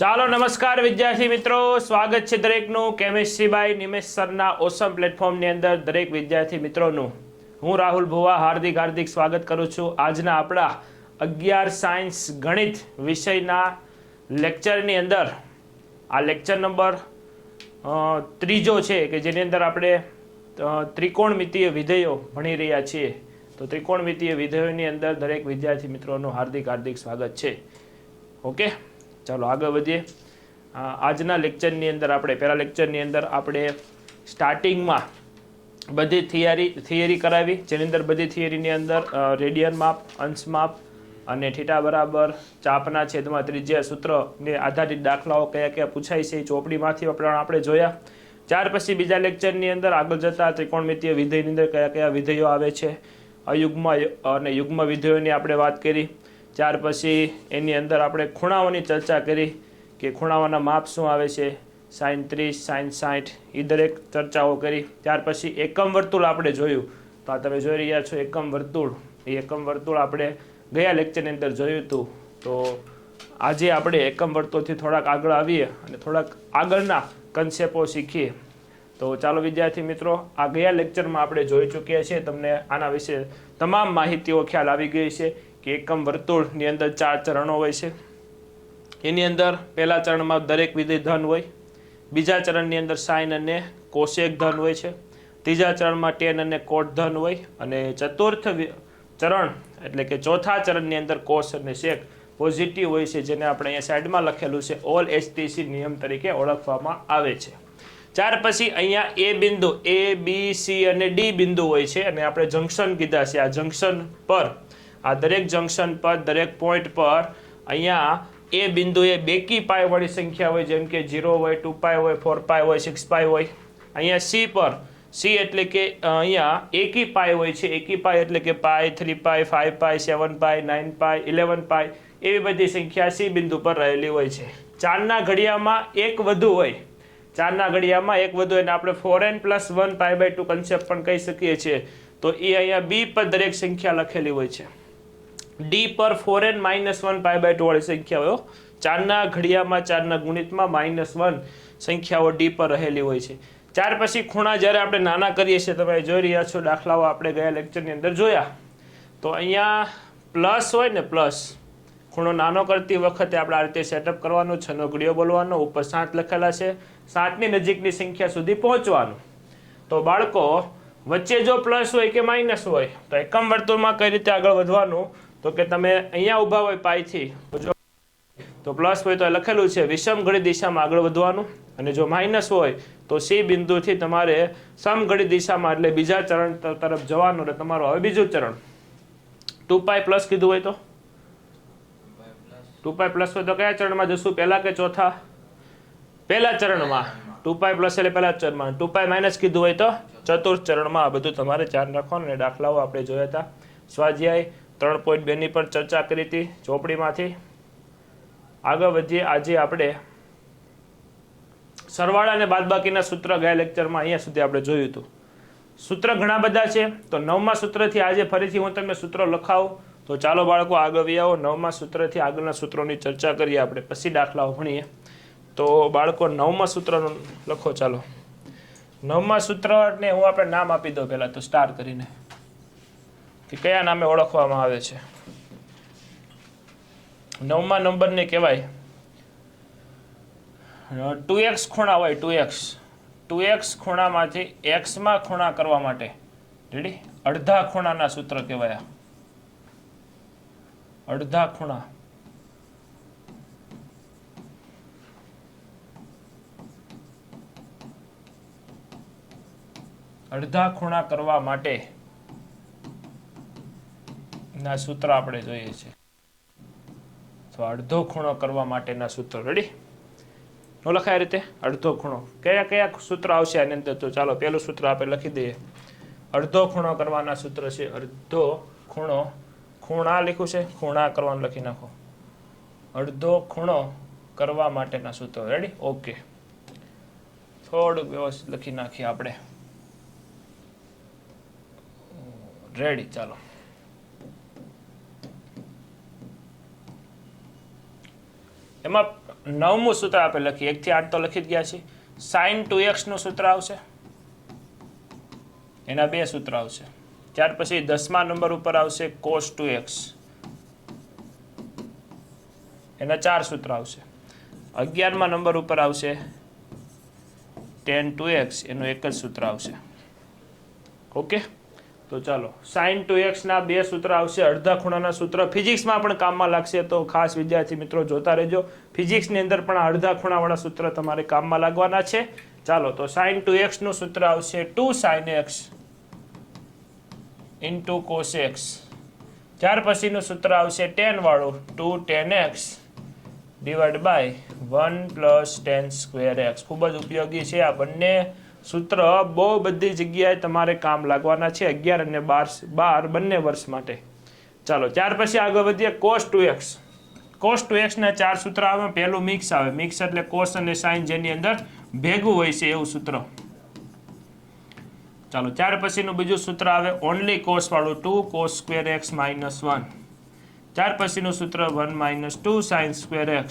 ચાલો નમસ્કાર વિદ્યાર્થી મિત્રો, સ્વાગત છે દરેકનું કેમિસ્ટ્રી બાય નિમેશ સરના ઓસમ પ્લેટફોર્મની અંદર દરેક વિદ્યાર્થી મિત્રોનું હું રાહુલ ભુવા હાર્દિક સ્વાગત કરું છું. આજના આપણા 11 સાયન્સ ગણિત વિષયના લેક્ચરની અંદર આ લેક્ચર નંબર ત્રીજો છે કે જેની અંદર આપણે ત્રિકોણમિતીય વિધેયો ભણી રહ્યા છીએ. તો ત્રિકોણમિતીય વિધેયોની અંદર દરેક વિદ્યાર્થી મિત્રોનું હાર્દિક સ્વાગત છે. ઓકે, ચાલો આગળ વધીએ. આજના લેક્ચરની અંદર પહેલા લેક્ચરની અંદર આપણે સ્ટાર્ટિંગમાં બધી થિયરી કરાવી, જેની અંદર બધી થિયરીની અંદર રેડિયન માપ, અંશ માપ અને થીટા બરાબર ચાપના છેદમાં ત્રિજ્યા સૂત્રને આધારિત દાખલાઓ કયા કયા પૂછાય છે એ ચોપડીમાંથી આપણે જોયા. ત્યાર પછી બીજા લેક્ચરની અંદર આગળ જતા ત્રિકોણમિતીય વિધેયની અંદર કયા કયા વિધેયો આવે છે, અયુગ્મ અને યુગ્મ વિધેયોની આપણે વાત કરી. ત્યાર પછી એની અંદર આપણે ખૂણાઓની ચર્ચા કરી કે ખૂણાઓના માપ શું આવે છે, sin 30, sin 60, એ દરેક ચર્ચાઓ કરી. ત્યાર પછી એકમ વર્તુળ આપણે જોયું. તો આ તમે જોઈ રહ્યા છો એકમ વર્તુળ. એ એકમ વર્તુળ આપણે ગયા લેક્ચરની અંદર જોયું હતું. તો આજે આપણે એકમ વર્તુળથી થોડાક આગળ આવીએ અને થોડાક આગળના કન્સેપ્ટો શીખીએ. તો ચાલો વિદ્યાર્થી મિત્રો, આ ગયા લેક્ચરમાં આપણે જોઈ ચૂક્યા છીએ. તમને આના વિશે તમામ માહિતીઓ ખ્યાલ આવી ગઈ છે કે એકમ વર્તુળની અંદર 4 ચરણો હોય છે. એની અંદર પહેલા ચરણમાં દરેક વિધેય ધન હોય, બીજા ચરણની અંદર સાઇન અને કોસેક ધન હોય છે, ત્રીજા ચરણમાં ટેન અને કોટ ધન હોય, અને ચતુર્થ ચરણ એટલે કે ચોથા ચરણની અંદર કોસ અને સેક પોઝિટિવ હોય છે, જેને આપણે અહીંયા સાઈડમાં લખેલું છે ઓલ એચટીસી નિયમ તરીકે ઓળખવામાં આવે છે. ત્યાર પછી અહીંયા એ બિંદુ, એ બી સી અને ડી બિંદુ હોય છે, અને આપણે જંક્શન કીધા છે. આ જંક્શન પર, આ દરેક જંક્શન પર, દરેક પોઈન્ટ પર અહીંયા એ બિંદુએ બેકી પાય વાળી સંખ્યા હોય, જેમ કે 0 હોય, 2 પાય હોય, 4 પાય હોય, 6 પાય હોય. અહીંયા સી પર, સી એટલે કે અહીંયા એકી પાય હોય છે. એકી પાય એટલે કે પાય, 3 પાય, 5 પાય, 7 પાય, 9 પાય, 11 પાય, એવી બધી સંખ્યા સી બિંદુ પર રહેલી હોય છે. ચારના ઘડિયામાં એક વધુ હોય, ચારના ઘડિયામાં એક વધુ, એને આપણે 4n+1 π/2 કન્સેપ્ટ પણ કહી શકીએ છીએ. તો એ અહીંયા બી પર દરેક સંખ્યા લખેલી હોય છે. ડી પર 4n - 1 π/2 વાળી સંખ્યા હોય. ચારના ઘડિયામાં, ચારના ગુણિતમાં -1 સંખ્યાઓ ડી પર રહેલી હોય છે. ત્યાર પછી ખૂણા જ્યારે આપણે નાના કરીએ છીએ, તમે જોઈ રહ્યા છો દાખલાઓ આપણે ગયા લેક્ચરની અંદર જોયા. તો અહીંયા પ્લસ હોય ને, પ્લસ ખૂણો નાનો કરતી વખતે આપણે આ રીતે સેટઅપ કરવાનું, છનો ઘડિયો બોલવાનો, ઉપર 7 લખેલા છે, 7ની નજીકની સંખ્યા સુધી પહોંચવાનું. તો બાળકો વચ્ચે જો પ્લસ હોય કે માઇનસ હોય તો એકમ વર્તુળમાં કઈ રીતે આગળ વધવાનું, તો કે તમે અહીંયા ઊભા હોય પાયથી, તો પ્લસ હોય તો લખેલું છે વિષમઘડિત દિશામાં આગળ વધવાનું, અને જો માઇનસ હોય તો સી બિંદુથી તમારે સમઘડિત દિશામાં એટલે બીજા ચરણ તરફ જવાનું. એટલે તમારું હવે બીજું ચરણ 2 પાય પ્લસ કીધું હોય તો 2 પાય પ્લસ હોય તો કયા ચરણમાં જશું, પહેલા કે ચોથા? પહેલા ચરણમાં. 2 પાય પ્લસ એટલે પહેલા ચરણમાં. 2 પાય માઇનસ કીધું હોય તો ચતુર્થ ચરણમાં. આ બધું તમારે ધ્યાન રાખવાનું. અને દાખલાઓ આપણે જોયા હતા. સ્વાધ્યાય 3.2 ની પર ચર્ચા કરી હતી ચોપડીમાંથી. આગળ વધીએ. આજે આપણે સરવાળા અને બાદબાકીના સૂત્ર ગયા લેક્ચરમાં અહીંયા સુધી આપણે જોયું હતું. સૂત્ર ઘણા બધા છે, તો 9મા સૂત્રથી આજે ફરીથી હું તમને સૂત્રો લખાવું. તો ચાલો બાળકો આગળ આવી આવો. 9મા સૂત્રથી આગળના સૂત્રોની ચર્ચા કરીએ આપણે, પછી દાખલાઓ ભણીએ. તો બાળકો 9મા સૂત્રનું લખો. ચાલો 9મા સૂત્રને હું આપણે નામ આપી દઉં પહેલા તો, સ્ટાર કરીને, કે કયા નામે ઓળખવામાં આવે છે. 9મા નંબરને કહેવાય 2x ખૂણા હોય. 2x ખૂણામાંથી xમાં ખૂણા કરવા માટે રેડી અડધા ખૂણાના સૂત્ર કહેવાય. અડધા ખૂણા, અડધા ખૂણા કરવા માટે ના સૂત્ર આપણે જોઈએ છે. તો અડધો ખૂણો કરવા માટેના સૂત્ર રેડી નો લખાય રીતે. અડધો ખૂણો કયા કયા સૂત્ર આવશે આની અંદર? તો ચાલો પહેલું સૂત્ર આપણે લખી દઈએ. અડધો ખૂણો કરવાના સૂત્ર છે. અડધો ખૂણો, ખૂણા લખ્યું છે, ખૂણા કરવાનું લખી નાખો. અડધો ખૂણો કરવા માટેના સૂત્રો રેડી. ઓકે, થોડુંક વ્યવસ્થિત લખી નાખીએ આપણે. રેડી, ચાલો. એમાં 9મું સૂત્ર આપણે લખીએ, 1 થી 8 તો લખી જ ગયા છે. sin 2x નું સૂત્ર આવશે, એના 2 સૂત્ર આવશે. ત્યાર પછી 10મા નંબર ઉપર આવશે cos 2x, એના 4 સૂત્ર આવશે. 11મા નંબર ઉપર આવશે tan 2x, એનું એક જ સૂત્ર આવશે. ઓકે, તો ચાલો sin 2x ના 2 સૂત્ર આવશે. અડધા ખૂણાના સૂત્ર ફિઝિક્સમાં પણ કામમાં લાગશે, તો ખાસ વિદ્યાર્થી મિત્રો જોતા રહેજો. ફિઝિક્સની અંદર પણ અડધા ખૂણાવાળા સૂત્ર તમારે કામમાં લાગવાના છે. ચાલો, તો sin 2x નું સૂત્ર આવશે 2 sin x into cos x. ત્યાર પછીનું સૂત્ર આવશે tan વાળું 2 tan x divided by 1 plus tan square x. ખૂબ જ ઉપયોગી છે આ બંને સૂત્ર, બહુ બધી જગ્યાએ તમારે કામ લાગવાના છે 11 અને 12 બંને વર્ષ માટે. ચાલો, ત્યાર પછી આગળ વધીએ. cos 2x. cos 2x ના 4 સૂત્ર આવે. પહેલું મિક્સ આવે. મિક્સ એટલે cos અને sin જેની અંદર ભેગું હોય છે એવું સૂત્ર. ચાલો, ત્યાર પછીનું બીજું સૂત્ર આવે ઓનલી cos વાળું 2 cos square x minus 1. ત્યાર પછીનું સૂત્ર 1 minus 2 sin square x,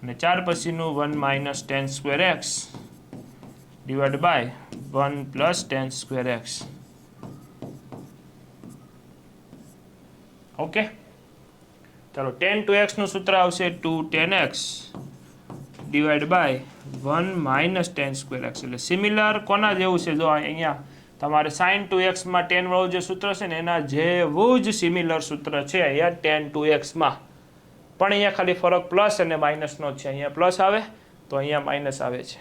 અને ત્યાર પછીનું 1 minus tan square x divided by 1 plus tan square x. Okay, ચાલો, tan 2x નું સૂત્ર આવશે 2 tan x divided by 1 minus tan square x. એટલે સિમિલર કોના જેવું છે? જો અહીંયા તમારે sin 2x માં tan વાળું જે સૂત્ર છે ને એના જેવું જ સિમિલર સૂત્ર છે અહીંયા tan 2x માં, પણ અહીંયા ખાલી ફરક પ્લસ અને માઇનસનો છે. અહીંયા પ્લસ આવે તો અહીંયા માઇનસ આવે છે,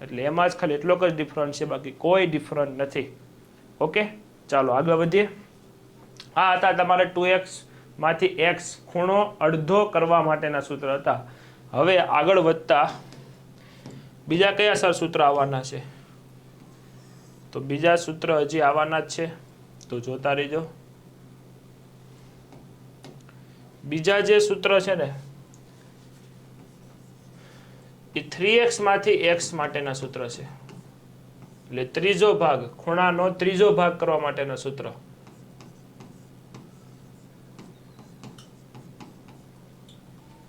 એટલે એમાં જ ખાલી એટલો જ ડિફરન્ટ છે, બાકી કોઈ ડિફરન્ટ નથી. ઓકે, ચાલો આગળ વધીએ. આ હતા તમારે 2x માંથી x ખૂણો અડધો કરવા માટેના સૂત્ર હતા. હવે આગળ વધતા બીજા કયા સર સૂત્ર આવવાના છે? તો બીજા સૂત્ર હજી આવવાના જ છે, તો જોતા રહેજો. બીજા જે સૂત્ર છે ને એ 3x માંથી x માટેના સૂત્ર છે. એટલે ત્રીજો ભાગ, ખૂણાનો ત્રીજો ભાગ કરવા માટેના સૂત્ર.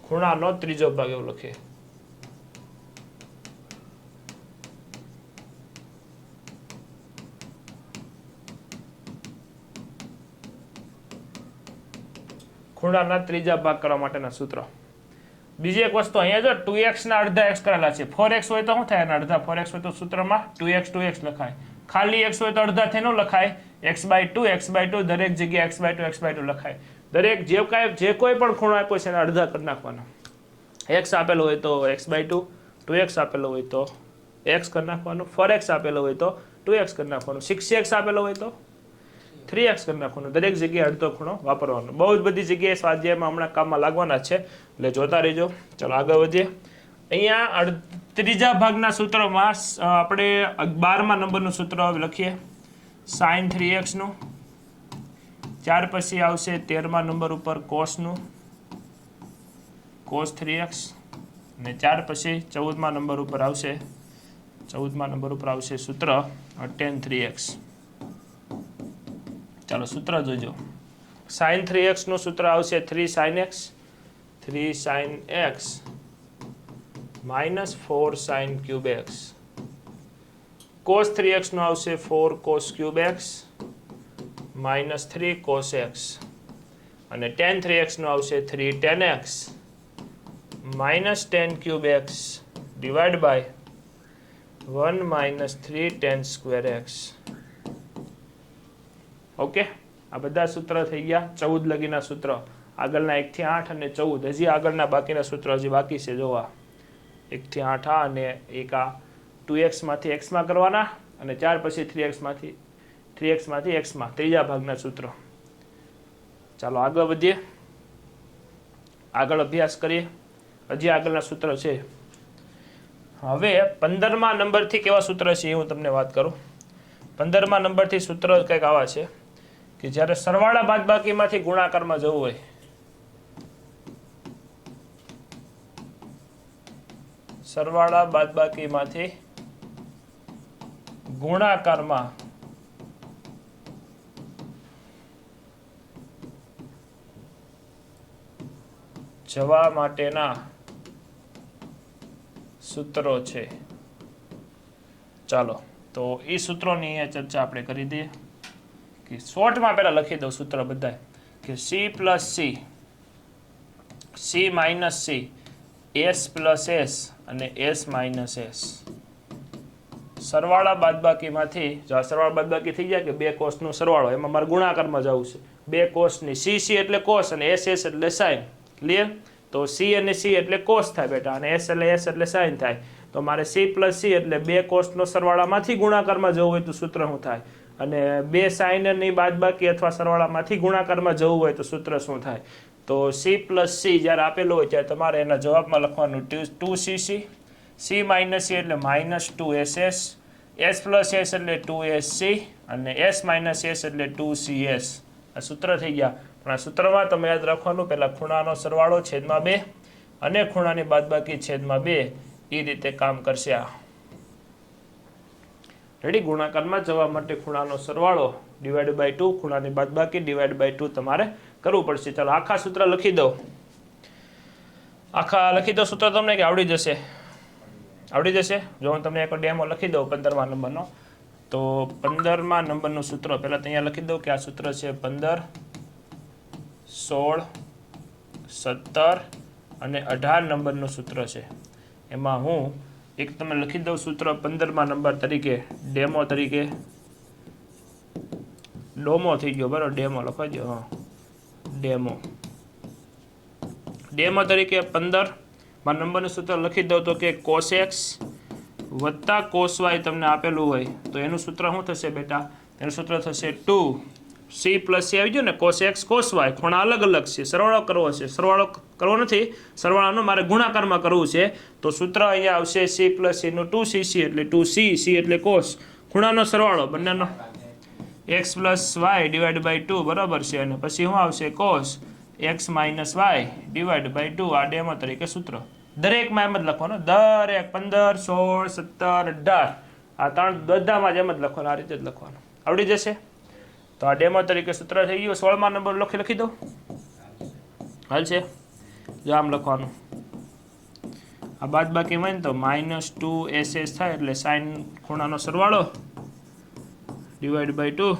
ખૂણાનો ત્રીજો ભાગ એવું લખીએ. ખૂણાના ત્રીજા ભાગ કરવા માટેના સૂત્ર. બીજી એક વસ્તુ, અહીંયા જો 2x ના અડધા x કરેલા છે. 4x હોય તો શું થાય? એના અડધા 4x હોય તો સૂત્રમાં 2x લખાય. ખાલી x હોય તો અડધા થઈ ન લખાય. x/2 દરેક જગ્યાએ x/2 લખાય. દરેક જે કોઈ પણ ખૂણો આપ્યો છે એના અડધા કરી નાખવાના. x આપેલો હોય તો x/2, 2x આપેલો હોય તો x કરી નાખવાનું, 4x આપેલો હોય તો 2x કરી નાખવાનું, 6x આપેલો હોય તો 3x કરી નાખવાનું. દરેક જગ્યાએ અડધો ખૂણો વાપરવાનો. બહુ જ બધી જગ્યાએ સ્વાધ્યાયમાં હમણાં કામમાં લાગવાના છે, એટલે જોતા રહેજો. ચાલો આગળ વધીએ. અહીંયા ત્રીજા ભાગના સૂત્રમાં આપણે 12મા નંબરનું સૂત્ર લખીએ sin 3x નું. ત્યાર પછી આવશે 13મા નંબર ઉપર cos નું, cos 3x, અને ત્યાર પછી 14મા નંબર ઉપર આવશે સૂત્ર tan 3x. ચાલો સૂત્ર જોજો. sin 3x નું સૂત્ર આવશે 3 sin x minus 4 sin cube x. cos 3x નું આવશે 4 cos cube x minus 3 cos x, અને tan 3x નું આવશે 3 tan x minus tan cube x divided by 1 minus 3 tan square x. Okay, આ બધા સૂત્ર થઈ ગયા. 14 લગીના સૂત્ર, આગળના 1 થી 8 અને 14. હજી આગળના બાકીના સૂત્ર હજી બાકી છે. જોવા 1 થી 8 આ અને એક આ 2x માંથી x માં કરવાના, અને ત્યાર પછી 3x માંથી x માં ત્રીજા ભાગના સૂત્ર. ચાલો આગળ વધીએ, આગળ અભ્યાસ કરીએ. હજી આગળના સૂત્ર છે. હવે 15મા નંબરથી કેવા સૂત્ર છે એ હું તમને વાત કરું. 15મા નંબરથી સૂત્ર કંઈક આવા છે કે જ્યારે સરવાળા બાદબાકીમાંથી ગુણાકારમાં જવું હોય, સરવાળા બાદબાકીમાંથી ગુણાકારમાં જવા માટેના સૂત્રો છે. ચાલો તો એ સૂત્રોની અહીંયા ચર્ચા આપણે કરી દઈએ કે શોર્ટમાં પહેલા લખી દઉં સૂત્ર બધા કે C plus C, C minus C, S plus S અને એસ માઇનસ એસ. સરવાળા બાદબાકીમાંથી જો આ સરવાળા બાદબાકી થઈ જાય કે બે કોસનો સરવાળો, એમાં મારે ગુણાકારમાં જવું છે. બે કોસની સી સી એટલે કોસ અને એસ એસ એટલે સાઇન. ક્લિયર? તો સી અને સી એટલે કોસ થાય બેટા અને એસ એટલે સાઇન થાય. તો મારે સી પ્લસ સી એટલે બે કોસનો સરવાળામાંથી ગુણાકારમાં જવું હોય તો સૂત્ર શું થાય, અને બે સાઇનની બાદબાકી અથવા સરવાળામાંથી ગુણાકારમાં જવું હોય તો સૂત્ર શું થાય. તો સી પ્લસ સી જ્યારે આપેલું હોય ત્યારે તમારે એના જવાબમાં લખવાનું 2cc, સી માઇનસ સી એટલે minus 2ss, S plus S એટલે 2sc અને એસ માઇનસ એસ એટલે 2cs. આ સૂત્ર થઈ ગયા. પણ આ સૂત્રમાં તમે યાદ રાખવાનું પહેલાં ખૂણાનો સરવાળો છેદમાં 2 અને ખૂણાની બાદબાકી છેદમાં 2 એ રીતે કામ કરશે. આ રેડી? ગુણાકારમાં જવા માટે ખૂણાનો સરવાળો ડિવાઈડ બાય 2, ખૂણાની બાદબાકી ડિવાઈડ બાય 2 તમારે કરવું પડશે. ચાલો આખા સૂત્ર લખી દો. આખા લખી દો સૂત્ર તમને કે આવડી જશે? આવડી જશે. જો હું તમને એક ડેમો લખી દઉં 15મા નંબરનો, તો 15મા નંબરનું સૂત્ર પહેલાં અહીંયા લખી દઉં કે આ સૂત્ર છે 15, 16, 17 અને 18 નંબરનું સૂત્ર છે. એમાં હું એક તમે લખી દઉં સૂત્ર 15મા નંબર તરીકે ડેમો તરીકે, ડોમો થઈ ગયો બરાબર, ડેમો લખવા દો. હા, ડેમો તરીકે 15મા નંબરનું સૂત્ર લખી દઉં તો કે cos x વત્તા cos y તમને આપેલું હોય તો એનું સૂત્ર શું થશે બેટા? એનું સૂત્ર થશે 2c પ્લસ c. આવી ગયું ને? cos x cos y ખૂણા અલગ અલગ છે, સરવાળો કરવો છે. સરવાળો કરવો નથી, સરવાળાનો મારે ગુણાકારમાં કરવું છે. તો સૂત્ર અહીંયા આવશે c પ્લસ c નું 2cc એટલે 2c, c એટલે cos, ખૂણાનો સરવાળો બંનેનો x plus y divide by 2 બરાબર છે. અને પછી શું આવશે? cos x minus y divide by 2. આ ડેમો તરીકે સૂત્ર દરેકમાં એમ જ લખવાનું. દરેક 15, 16, 17, 18 આ ત્રણ બધામાં જ એમ જ લખવાનું. આ રીતે જ લખવાનું. આવડી જશે? તો આ ડેમો તરીકે સૂત્ર થઈ ગયું. 16મા નંબર લખી દો. હાલ છે? જો આમ લખવાનું. આ બાદબાકી હોય ને તો -2ss થાય એટલે સાઇન ખૂણાનો સરવાળો ડિવાઈડ બાય 2,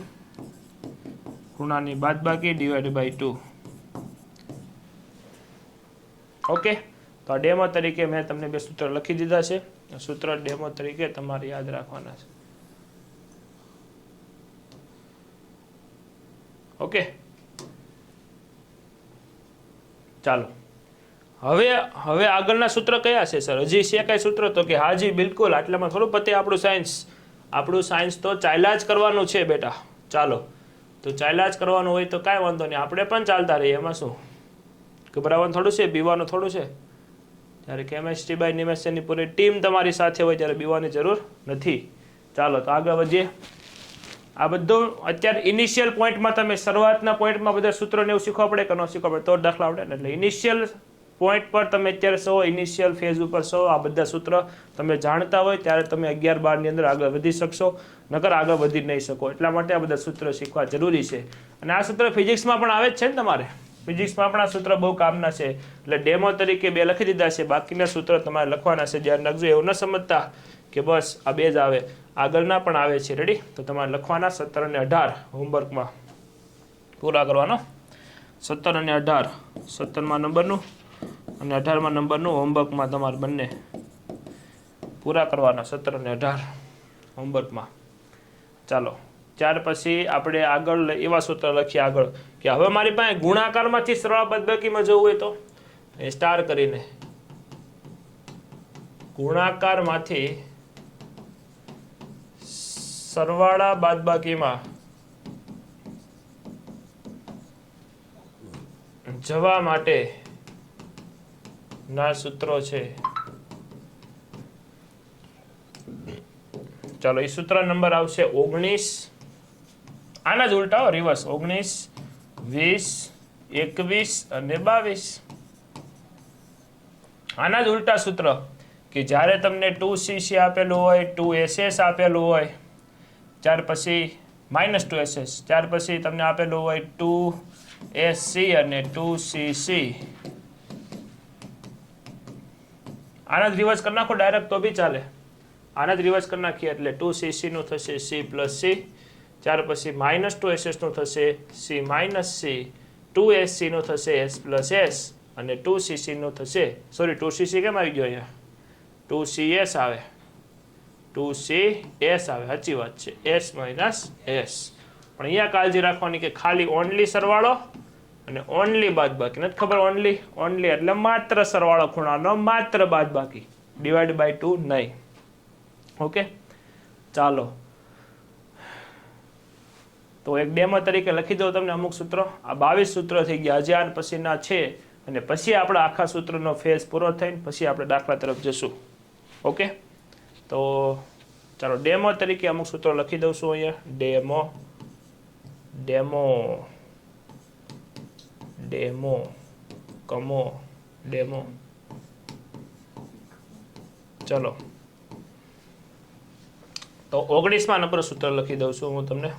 ખૂણાની બાદબાકી ડિવાઈડ બાય 2. ઓકે? તો આ ડેમો તરીકે મેં તમને બે સૂત્ર લખી દીધા છે. સૂત્ર ડેમો તરીકે તમારે યાદ રાખવાના છે. ઓકે? ચાલો હવે આગળના સૂત્ર કયા છે સર? હજી છે કઈ સૂત્ર? તો કે હાજી બિલકુલ, આટલામાં થોડું પતે આપણું સાયન્સ. આપણું સાયન્સ તો ચાલ્યા જ કરવાનું છે બેટા. ચાલો તો ચાલ્યા જ કરવાનું હોય તો કાંઈ વાંધો નહીં, આપણે પણ ચાલતા રહીએ. એમાં શું ગભરાવાનું થોડું છે, બીવાનું થોડું છે. જ્યારે કેમેસ્ટ્રી બાય નિમેશની પૂરી ટીમ તમારી સાથે હોય ત્યારે બીવાની જરૂર નથી. ચાલો તો આગળ વધીએ. આ બધું અત્યારે ઇનિશિયલ પોઈન્ટમાં તમે શરૂઆતના પોઈન્ટમાં બધા સૂત્રોને એવું શીખવા પડે કે ન શીખવા પડે તો દાખલા આવડે ને. એટલે ઇનિશિયલ પોઈન્ટ પર તમે અત્યારે છો, ઇનિશિયલ ફેઝ ઉપર છો. આ બધા સૂત્ર તમે જાણતા હોય ત્યારે તમે 11, 12 ની અંદર આગળ વધી શકશો, નકર આગળ વધી નહીં શકો. એટલા માટે આ બધા સૂત્ર શીખવા જરૂરી છે. અને આ સૂત્ર ફિઝિક્સમાં પણ આવે જ છે ને તમારે. ફિઝિક્સમાં પણ આ સૂત્ર બહુ કામના છે. એટલે ડેમો તરીકે 2 લખી દીધા છે, બાકીના સૂત્ર તમારે લખવાના છે. ધ્યાન રાખજો, એવું ન સમજતા કે બસ આ 2 જ આવે, આગળના પણ આવે છે. રેડી? તો તમારે લખવાના 17 અને 18 હોમવર્કમાં પૂરા કરવાનો. 17 અને 18 17મા નંબરનું અને 18મા નંબરનું હોમવર્કમાં તમારે બંને પૂરા કરવાના. 17 અને 18 હોમવર્કમાં. ચાલો ત્યાર પછી આપણે આગળ એવા સૂત્ર લખીએ આગળ કે હવે મારી પાસે ગુણાકારમાંથી સરવાળા બાદબાકીમાં જવું હોય તો સ્ટાર કરીને ગુણાકારમાંથી સરવાળા બાદબાકીમાં જવા માટે ના સૂત્રો છે. ચાલો એ સૂત્ર નંબર આવશે 19. આના જ ઉલટા રિવર્સ 19, 20, 21 અને 22. આના જ ઉલટા સૂત્ર કે જ્યારે તમને 2cc આપેલું હોય, 2ss આપેલું હોય, ત્યાર પછી -2ss, ત્યાર પછી તમને આપેલું હોય 2sc અને 2cc, આના જ રિવર્સ કરી નાખો ડાયરેક્ટ તો બી ચાલે. આના જ રિવર્સ કરી નાખીએ એટલે 2cc નું થશે c પ્લસ c, ત્યાર પછી માઇનસ 2ss નું થશે c માઇનસ c, 2sc નું થશે s પ્લસ s, અને 2cc નું થશે, સોરી 2cc કેમ આવી ગયો અહીંયા, 2cs આવે, 2cs આવે, સાચી વાત છે, s માઇનસ s. પણ અહીંયા કાળજી રાખવાની કે ખાલી ઓનલી સરવાળો અને ઓનલી બાદબાકી. નથી ખબર ઓનલી, ઓનલી એટલે માત્ર સરવાળો ખૂણાનો, માત્ર બાદબાકી, ડિવાઈડ બાય 2 નહીં. ઓકે, ચાલો તો એક ડેમો તરીકે લખી દઉં તમને અમુક સૂત્રો. આ 22 સૂત્રો થઈ ગયા, હજી આર પછીના છે, અને પછી આપણે આખા સૂત્રનો ફેઝ પૂરો થઈને પછી આપણે દાખલા તરફ જશું. ઓકે, તો ચાલો ડેમો તરીકે અમુક સૂત્રો લખી દઉં છું અહીંયા. ડેમો ડેમો ડેમો કમો ડેમો. ચલો તો 19મા નંબર સૂત્ર લખી દઉં છું હું તમને.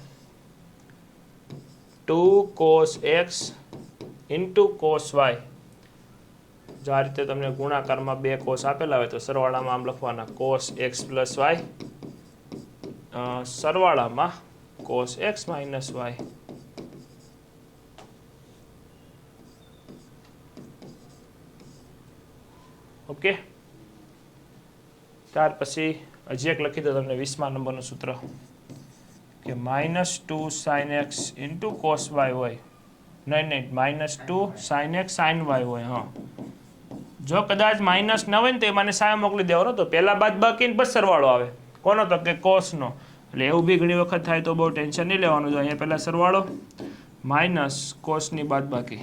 2 cos x into cos y. જો આ રીતે તમને ગુણાકારમાં 2 cos આપેલા હોય તો સરવાળામાં આમ લખવાના cos x plus y, સરવાળામાં cos x minus y. Okay, ત્યાર પછી હજી એક લખી દો તમને 20મા નંબરનું સૂત્ર કે -2 sin x into cos y હોય. નહીં, -2 sin x sin y હોય. હા, જો કદાચ માઇનસ ન હોય ને તો એ મને સામે મોકલી દેવાનો, તો પહેલા બાદબાકી ને પછી સરવાળો આવે. કોનો? તો કે cos નો. એટલે એવું બી ઘણી વખત થાય તો બહુ ટેન્શન નહીં લેવાનું. જો અહીંયા પહેલા સરવાળો માઇનસ cos ની બાદબાકી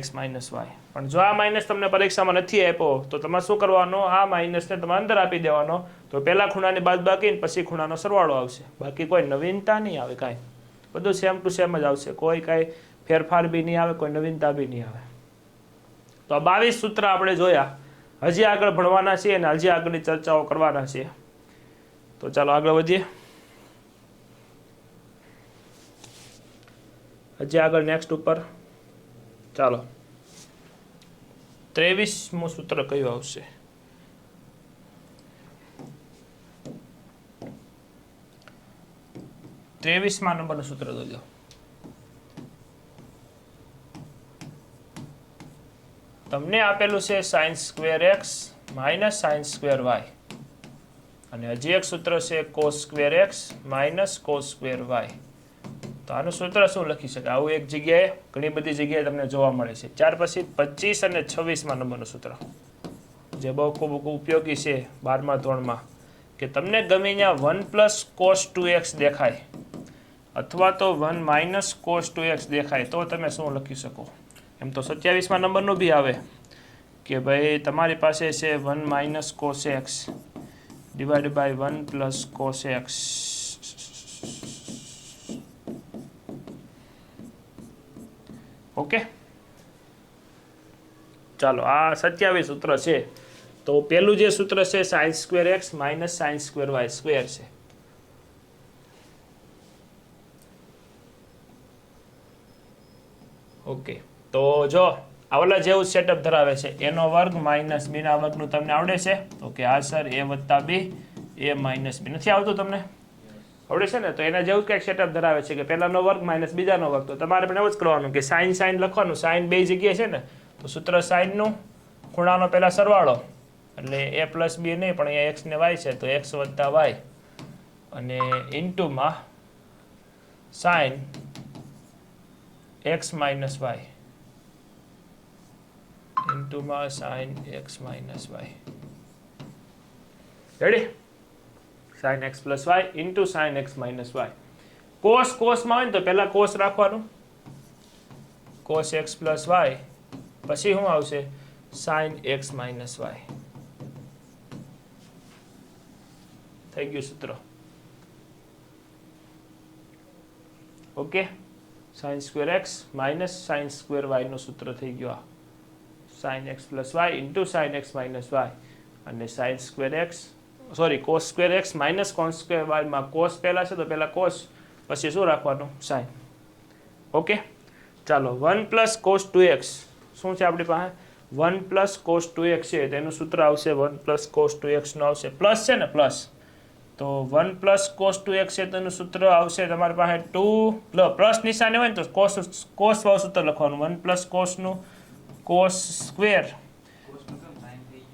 x માઇનસ y. પણ જો આ માઇનસ તમને પરીક્ષામાં નથી આપ્યો તો તમારે શું કરવાનો? આ માઇનસને તમારે અંદર આપી દેવાનો, તો પહેલા ખૂણાની બાદબાકી ને પછી ખૂણાનો સરવાળો આવશે. બાકી કોઈ નવીનતા નહીં આવે, કાંઈ બધું સેમ ટુ સેમ જ આવશે, કોઈ કાંઈ ફેરફાર બી નહીં આવે, કોઈ નવીનતા બી નહીં આવે. તો આ 22 સૂત્ર આપણે જોયા, હજી આગળ ભણવાના છીએ અને હજી આગળની ચર્ચાઓ કરવાના છીએ. તો ચાલો આગળ વધીએ. હજી આગળ નેક્સ્ટ ઉપર ચાલો 23મું સૂત્ર કયું આવશે? ત્રેવીસમા નંબરનું સૂત્ર જોજો. તમને આપેલું છે sin square x minus sin square y, અને હજી એક સૂત્ર છે cos square x minus cos square y. તો આનું સૂત્ર શું લખી શકાય? આવું એક જગ્યાએ, ઘણી બધી જગ્યાએ તમને જોવા મળે છે. ત્યાર પછી 25 અને 26મા નંબરનું સૂત્ર જે બહુ ખૂબ ઉપયોગી છે 12મા ધોરણમાં, કે તમને ગમે ત્યાં 1 પ્લસ cos 2x દેખાય અથવા તો 1 માઇનસ cos 2x દેખાય તો તમે શું લખી શકો? એમ તો 27મા નંબરનું બી આવે કે ભાઈ તમારી પાસે છે 1 minus cos x divide by 1 plus cos x. Okay, ચાલો આ 27 સૂત્ર છે. તો પહેલું જે સૂત્ર છે sin square x minus sin square y square છે. ઓકે, તો જો આવલા જેવું સેટઅપ ધરાવે છે, a નો વર્ગ માઇનસ b ના વર્ગનું તમને આવડે છે? તો કે આ સર a વત્તા b, a માઇનસ b. નથી આવતું તમને? આવડે છે ને? તો એના જેવું કંઈક સેટઅપ ધરાવે છે કે પહેલાનો વર્ગ માઇનસ બીજાનો વર્ગ. તો તમારે પણ એવું જ કરવાનું કે સાઇન સાઇન લખવાનું. સાઇન બે જગ્યાએ છે ને, તો સૂત્ર સાઇનનું ખૂણાનો પહેલા સરવાળો, એટલે a પ્લસ b નહીં પણ અહીંયા x ને y છે તો x વત્તા y, અને ઇન્ટુમાં સાઇન x માઇનસ y, ઇન્ટુમાં sine x minus y. Ready? sin x plus y into sin x minus y. cos માં હોય ને તો પહેલા cos રાખવાનું, cos x plus y, પછી શું આવશે? sin x minus y. થઈ ગયું સૂત્ર. Okay, sin square x minus sin square y નું સૂત્ર થઈ ગયું આ. sin x plus y into sin x minus y, અને sin square x sorry cos square x minus cos square y માં cos પહેલા છે તો પહેલા cos, પછી શું રાખવાનું? sin. ઓકે, ચાલો 1 પ્લસ cos 2x શું છે આપણી પાસે? 1 પ્લસ કોસ 2x છે તેનું સૂત્ર આવશે 1 પ્લસ કોસ 2x નું આવશે પ્લસ છે ને પ્લસ, તો 1 પ્લસ કોસ 2x છે તેનું સૂત્ર આવશે તમારી પાસે 2 પ્લસ નિશાની હોય ને તો કોસ વાળું સૂત્ર લખવાનું 1 પ્લસ કોસનું કોસ સ્ક્વેર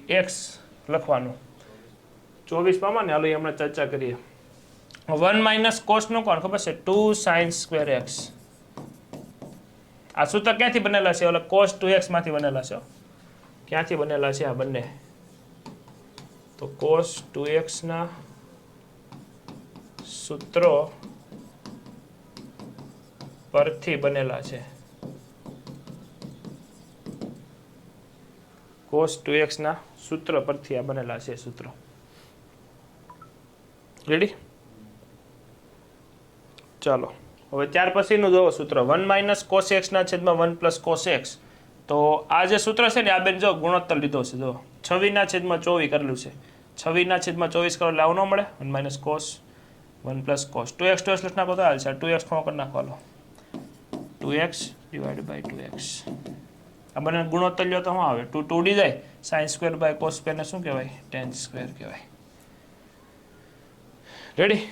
x લખવાનું 24 પામાં ને હાલો એ હમણાં ચર્ચા કરીએ. 1 માઇનસ કોસનું કોણ ખબર છે 2 સાઇન સ્ક્વેર x. આ સૂત્ર ક્યાંથી બનેલા છે? ઓલા કોસ 2x માંથી બનેલા છે. ક્યાંથી બનેલા છે આ બંને? તો કોસ 2x ના સૂત્રો પરથી બનેલા છે. કોસ 2x ના સૂત્ર પરથી આ બનેલા છે સૂત્રો. રેડી? ચાલો હવે ત્યાર પછીનું જોવો સૂત્ર 1 માઇનસ કોસ x ના છેદમાં 1 પ્લસ કોસ x. તો આ જે સૂત્ર છે ને આ બેન જો ગુણોત્તર લીધો છે, જો 26 ના છેદમાં 24 કરેલું છે. 26 ના છેદમાં 24 કરો એટલે આવું ન મળે. 1 minus cos 1 plus cos 2x લખી નાખો તો હાલ છે. 2x ખૂણો કરી નાખો હાલો 2x ડિવાઇડ બાય 2x. આ બંને ગુણોત્તર લ્યો તો શું આવે 2 2 ડી જાય. Sine square by cos square ને શું કહેવાય? ટેન સ્ક્વેર કહેવાય. રેડી?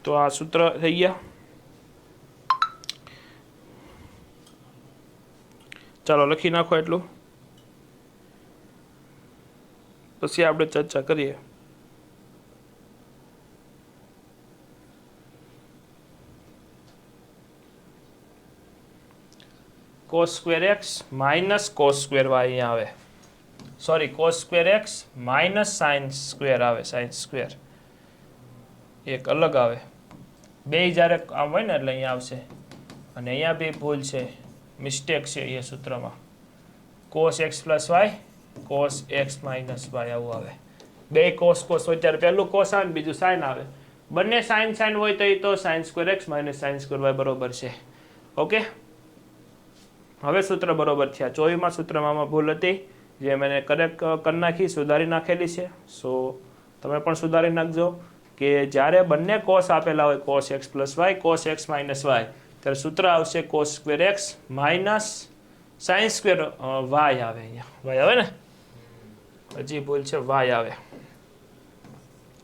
તો આ સૂત્ર થઈ ગયા. ચાલો લખી નાખો એટલું, પછી આપણે ચર્ચા કરીએ. Cos square x minus cos square y અહીંયા આવે. Sorry, cos square x minus sine square આવે. સાઇન સ્ક્વેર એક અલગ આવે. બે જ્યારે આમ હોય ને એટલે અહીંયા આવશે. અને અહીંયા બી ભૂલ છે, મિસ્ટેક છે એ સૂત્રમાં. Cos x plus y cos x minus y આવું આવે. બે કોસ કોસ હોય ત્યારે પહેલું કોસ આવે ને બીજું સાઇન આવે. બંને સાઇન સાઇન હોય તો એ તો sine square x minus sine square y બરોબર છે. ઓકે, હવે સૂત્ર બરોબર થયા. 24માં સૂત્રમાં ભૂલ હતી જે મેં કરેક્ટ કરી નાખી, સુધારી નાખેલી છે. સો તમે પણ સુધારી નાખજો કે જ્યારે બંને કોસ આપેલા હોય cos x plus y cos x minus y ત્યારે સૂત્ર આવશે cos square x minus sine square y આવે. અહીંયા વાય આવે ને, હજી ભૂલ છે, વાય આવે.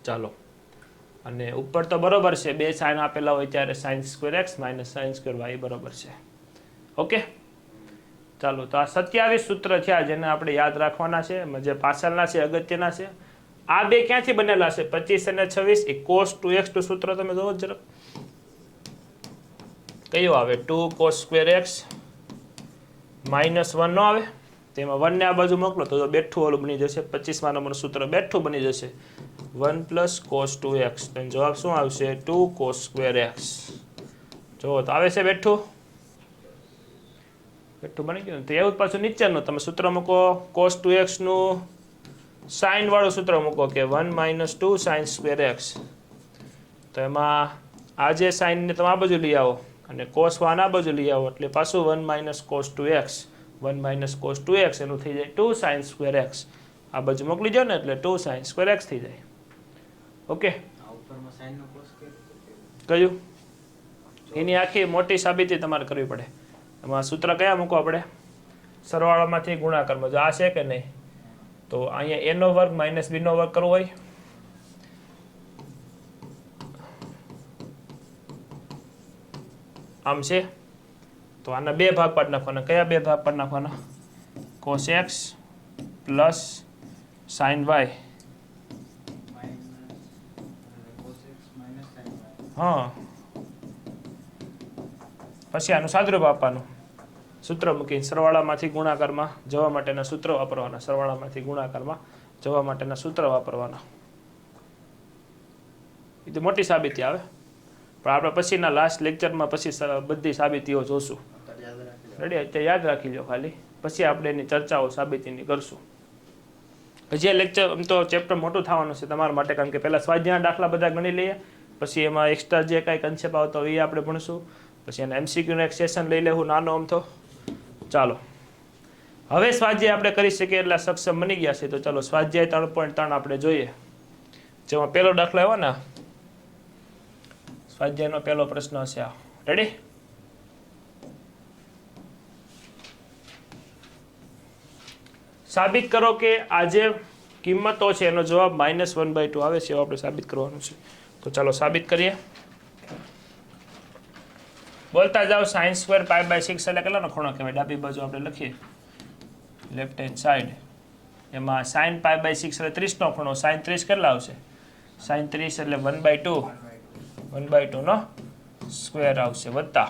ચાલો, અને ઉપર તો બરોબર છે, બે સાઇન આપેલા હોય ત્યારે sine square x minus sine square y બરોબર છે. ઓકે, ચાલો. તો આ 27 સૂત્ર થયા જેને આપણે યાદ રાખવાના છે, જે પાછળના છે અગત્યના છે. આ બે ક્યાંથી બનેલા છે? 25 અને 26. એ cos 2x નું સૂત્ર તમે જોવો જરા કયું આવે? 2 cos સ્ક્વેર x માઇનસ 1 નો આવે. તેમાં 1 ને આ બાજુ મોકલો તો બેઠું ઓલું બની જશે. 25મા નંબરનું સૂત્ર બેઠું બની જશે 1 પ્લસ cos 2x. તો જવાબ શું આવશે? 2 cos સ્ક્વેર x. જો તો આવે છે બેઠું. બેઠું બની ગયું. તો એવું પાછું નીચેનું તમે સૂત્ર મૂકો cos 2x નું સાઇન વાળું સૂત્ર મૂકો કે 1 માઇનસ 2 સાઇન સ્ક્વેર એક્સ. તો એમાં આ જે સાઇનને તમે આ બાજુ લઈ આવો અને કોસ વાન આ બાજુ લઈ આવો એટલે પાછું 1 minus cos 2x. 1 minus cos 2x એનું થઈ જાય 2 સાઇન સ્ક્વેર એક્સ. આ બાજુ મોકલી જાઓ ને એટલે 2 સાઇન સ્ક્વેર એક્સ થઈ જાય. ઓકે, કયું? એની આખી મોટી સાબિતી તમારે કરવી પડે. એમાં સૂત્ર કયા મૂકો આપણે? સરવાળામાંથી ગુણાકારમાં. જો આ છે કે નહીં તો અહીંયા a નો વર્ગ માઇનસ b નો વર્ગ કરવો હોય આમ છે તો આના બે ભાગ પાડી નાખવાના. કયા બે ભાગ પાડી નાખવાના? cos x plus sin y. હા, પછી આનું સાદુરૂપ આપવાનું. સૂત્ર મૂકીને સરવાળામાંથી ગુણાકારમાં જવા માટેના સૂત્ર વાપરવાના. સરવાળામાંથી ગુણાકારમાં જવા માટેના સૂત્ર વાપરવાના. એ તો મોટી સાબિતી આવે, પણ આપણે પછીના લાસ્ટ લેક્ચરમાં પછી બધી સાબિતીઓ જોશું. રેડી? અત્યારે યાદ રાખી લો ખાલી, પછી આપણે એની ચર્ચાઓ સાબિતીની કરશું. હજી લેક્ચર આમ તો ચેપ્ટર મોટું થવાનું છે તમારા માટે, કારણ કે પહેલાં સ્વાધ્યાયના દાખલા બધા ગણી લઈએ, પછી એમાં એક્સ્ટ્રા જે કાંઈ કન્સેપ્ટ આવતો હોય એ આપણે ભણશું. પછી એના MCQનું એક સેશન લઈ લેવું નાનો આમ તો. ચાલો, હવે સ્વાધ્યાય આપણે કરી શકીએ એટલા સક્ષમ બની ગયા છે. તો ચાલો સ્વાધ્યાય 3.3 આપણે જોઈએ, જેમાં પહેલો દાખલો આવ્યો ને, સ્વાધ્યાયનો પહેલો પ્રશ્ન હશે આ. રેડી? સાબિત કરો કે આ જે કિંમતો છે એનો જવાબ -1/2 આવે છે, એવું આપણે સાબિત કરવાનું છે. તો ચાલો સાબિત કરીએ. બોલતા જાઓ. sin² π/6 એટલે કેટલાનો ખૂણો કહેવાય? ડાબી બાજુ આપણે લખીએ લેફ્ટ હેન્ડ સાઈડ. એમાં sin π/6 એટલે 30 નો ખૂણો. sin 30 કેટલા આવશે? sin 30 એટલે 1/2 નો સ્ક્વેર આવશે, વત્તા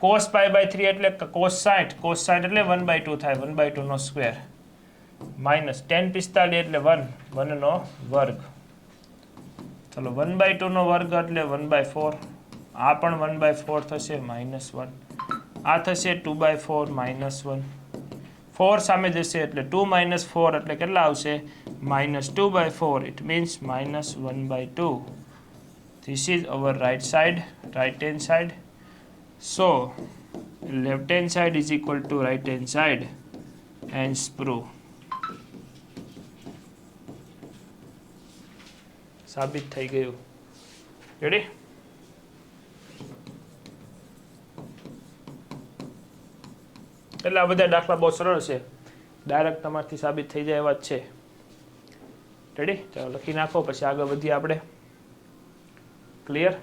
cos π/3 એટલે cos 60 એટલે 1/2 થાય, 1/2 નો સ્ક્વેર, માઇનસ tan 45 એટલે 1 નો વર્ગ. ચલો 1/2 નો વર્ગ એટલે 1/4. આ પણ 1/4 થશે, -1. આ થશે 2/4 -1. 4 સામે જશે એટલે 2 - 4 એટલે કેટલા આવશે? -2/4. It means -1/2. This is our right hand side. So left hand side is equal to right hand side. Hence prove. સાબિત થઈ ગયું. રેડી? એટલે આ બધા દાખલા બહુ સરળ છે, ડાયરેક્ટ તમારથી સાબિત થઈ જાય એવા જ છે. રેડી? ચાલો લખી નાખો, પછી આગળ વધીએ આપણે. ક્લિયર?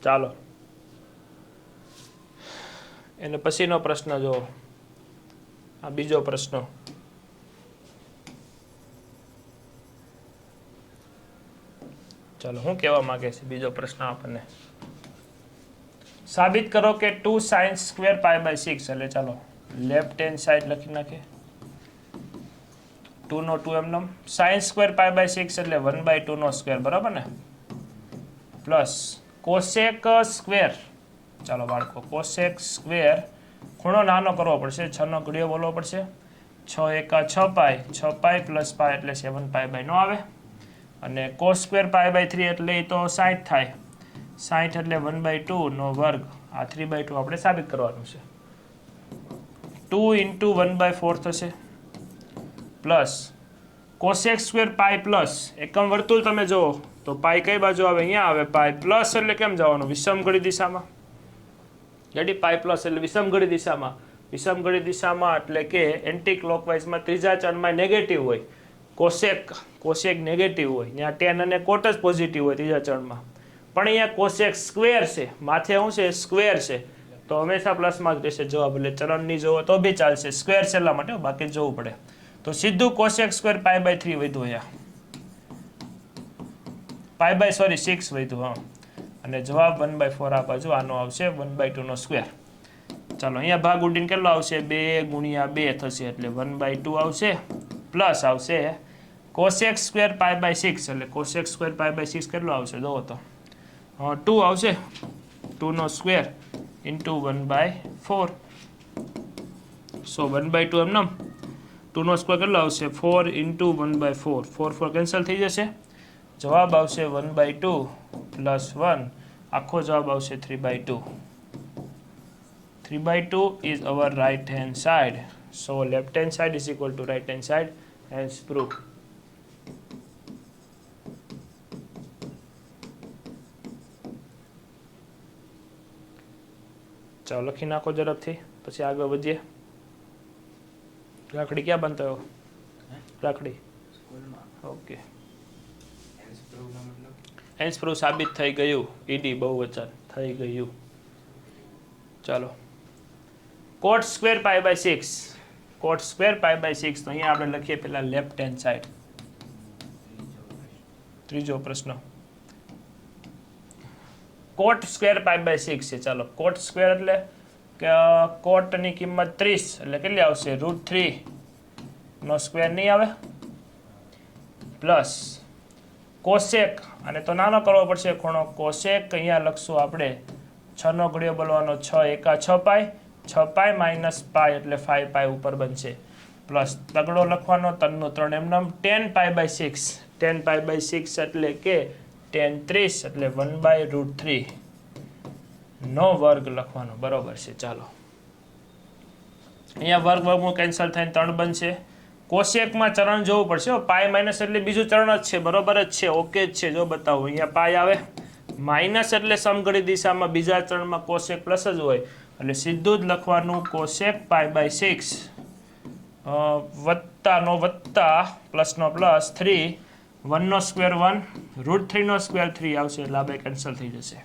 ચાલો એને પછીનો પ્રશ્ન જો, આ બીજો પ્રશ્ન. ચાલો શું કહેવા માંગે છે બીજો પ્રશ્ન આપણને? સાબિત કરો કે 2 sin² π/6 એટલે ચાલો લેફ્ટ હેન્ડ સાઈડ લખી નાખીએ. 2 નો 2 એમ નામ. sin² π/6 એટલે 1/2 નો સ્ક્વેર, બરાબર ને? Plus cosec square. ચાલો બાળકો, કોસેક સ્ક્વેર ખૂણો નાનો કરવો પડશે, 6 નો ઘડિયો બોલવો પડશે. 6 એકા 6 પાઈ, 6 પાઈ પ્લસ પાઈ એટલે 7 π/9 આવે. અને cos² π/3 એટલે એ તો 60 થાય. 60 એટલે 1/2 નો વર્ગ. આ 3/2 આપણે સાબિત કરવાનું છે. 2 × 1/4 થશે, પ્લસ cosec² પાઈ પ્લસ એકમ વર્તુળ તમે જુઓ તો પાઈ કઈ બાજુ આવે? અહીંયા આવે. પાઈ પ્લસ એટલે કેમ જવાનું? વિષમઘડી દિશામાં. રેડી? પાઈ પ્લસ એટલે વિષમઘડી દિશામાં. વિષમઘડી દિશામાં એટલે કે એન્ટી ક્લોકવાઇઝમાં ત્રીજા ચરણમાં નેગેટિવ હોય. કોસેક નેગેટિવ હોય, ત્યાં tan અને cot જ પોઝિટિવ હોય ત્રીજા ચરણમાં. પણ અહીંયા કોસેક સ્ક્વેર છે, માથે શું છે? સ્ક્વેર છે, તો હંમેશા પ્લસમાં જ રહેશે જવાબ. એટલે ચરણની જોવો તો બી ચાલશે, સ્ક્વેર છે એટલા માટે, બાકી જોવું પડે. તો સીધું cosec² π/3 વધ્યું અહીંયા, 6 વધ્યું. હા, અને જવાબ 1/4 આ બાજુ આનો આવશે, 1/2 નો સ્ક્વેર. ચાલો અહીંયા ભાગ ઉડીને કેટલો આવશે? 2 × 2 થશે એટલે 1/2 આવશે, પ્લસ આવશે cosec² π/6 એટલે cosec² π/6 કેટલો આવશે? જોવો તો 2 આવશે. 2 નો સ્ક્વેર × 1/4. સો 1/2 એમ નામ. 2 નો સ્ક્વેર કેટલો આવશે? 4 × 1/4. 4 કેન્સલ થઈ જશે, જવાબ આવશે 1/2 પ્લસ 1. આખો જવાબ આવશે 3/2. 3/2 is our right hand side. So left hand side is equal to right hand side. Hence proof. ચાલો લખી નાખો ઝડપથી, પછી આગળ વધીએ. રાખડી ક્યાં બનતો? રાખડી. ઓકે. હેન્સ પ્રૂફ સાબિત થઈ ગયું. ઈડી બહુવચન થઈ ગયું. ચાલો cot² π/6. cot² π/6 તો અહીંયા આપણે લખીએ પેલા લેફ્ટ હેન્ડ સાઈડ. ત્રીજો પ્રશ્ન cot² π/6 છે. ચાલો cot² એટલે કે cot ની કિંમત 30 એટલે કેટલી આવશે? √3 નો સ્ક્વેર નહીં આવે, પ્લસ કોસેક, અને તો નાનો કરવો પડશે ખૂણો. કોસેક અહીંયા લખશું આપણે 6 નો ઘડિયો બોલવાનો, 6 એકા 6 પાઈ, 6 પાઈ માઇનસ પાઈ એટલે 5 પાઈ ઉપર બનશે, પ્લસ તગડો લખવાનો 3 નો 3 એમ નામ. tan π/6, tan π/6 એટલે કે tan 30 એટલે 1/√3 નો વર્ગ લખવાનો, બરોબર છે. ચાલો અહીંયા વર્ગ વર્ગમૂળ કેન્સલ થઈને 3 બનશે, કોશેકમાં ચરણ જોવું પડશે. પાય માઇનસ એટલે બીજું ચરણ જ છે, બરોબર જ છે, ઓકે જ છે. જો બતાવો અહીંયા પાય આવે, માઇનસ એટલે સમઘડી દિશામાં બીજા ચરણમાં કોશેક પ્લસ જ હોય, એટલે સીધું જ લખવાનું કોશેક પાય બાય 6 વત્તાનો વત્તા પ્લસનો પ્લસ 3 1 નો સ્ક્વેર 1 √3 નો સ્ક્વેર 3 આવશે, એટલે આ બે કેન્સલ થઈ જશે.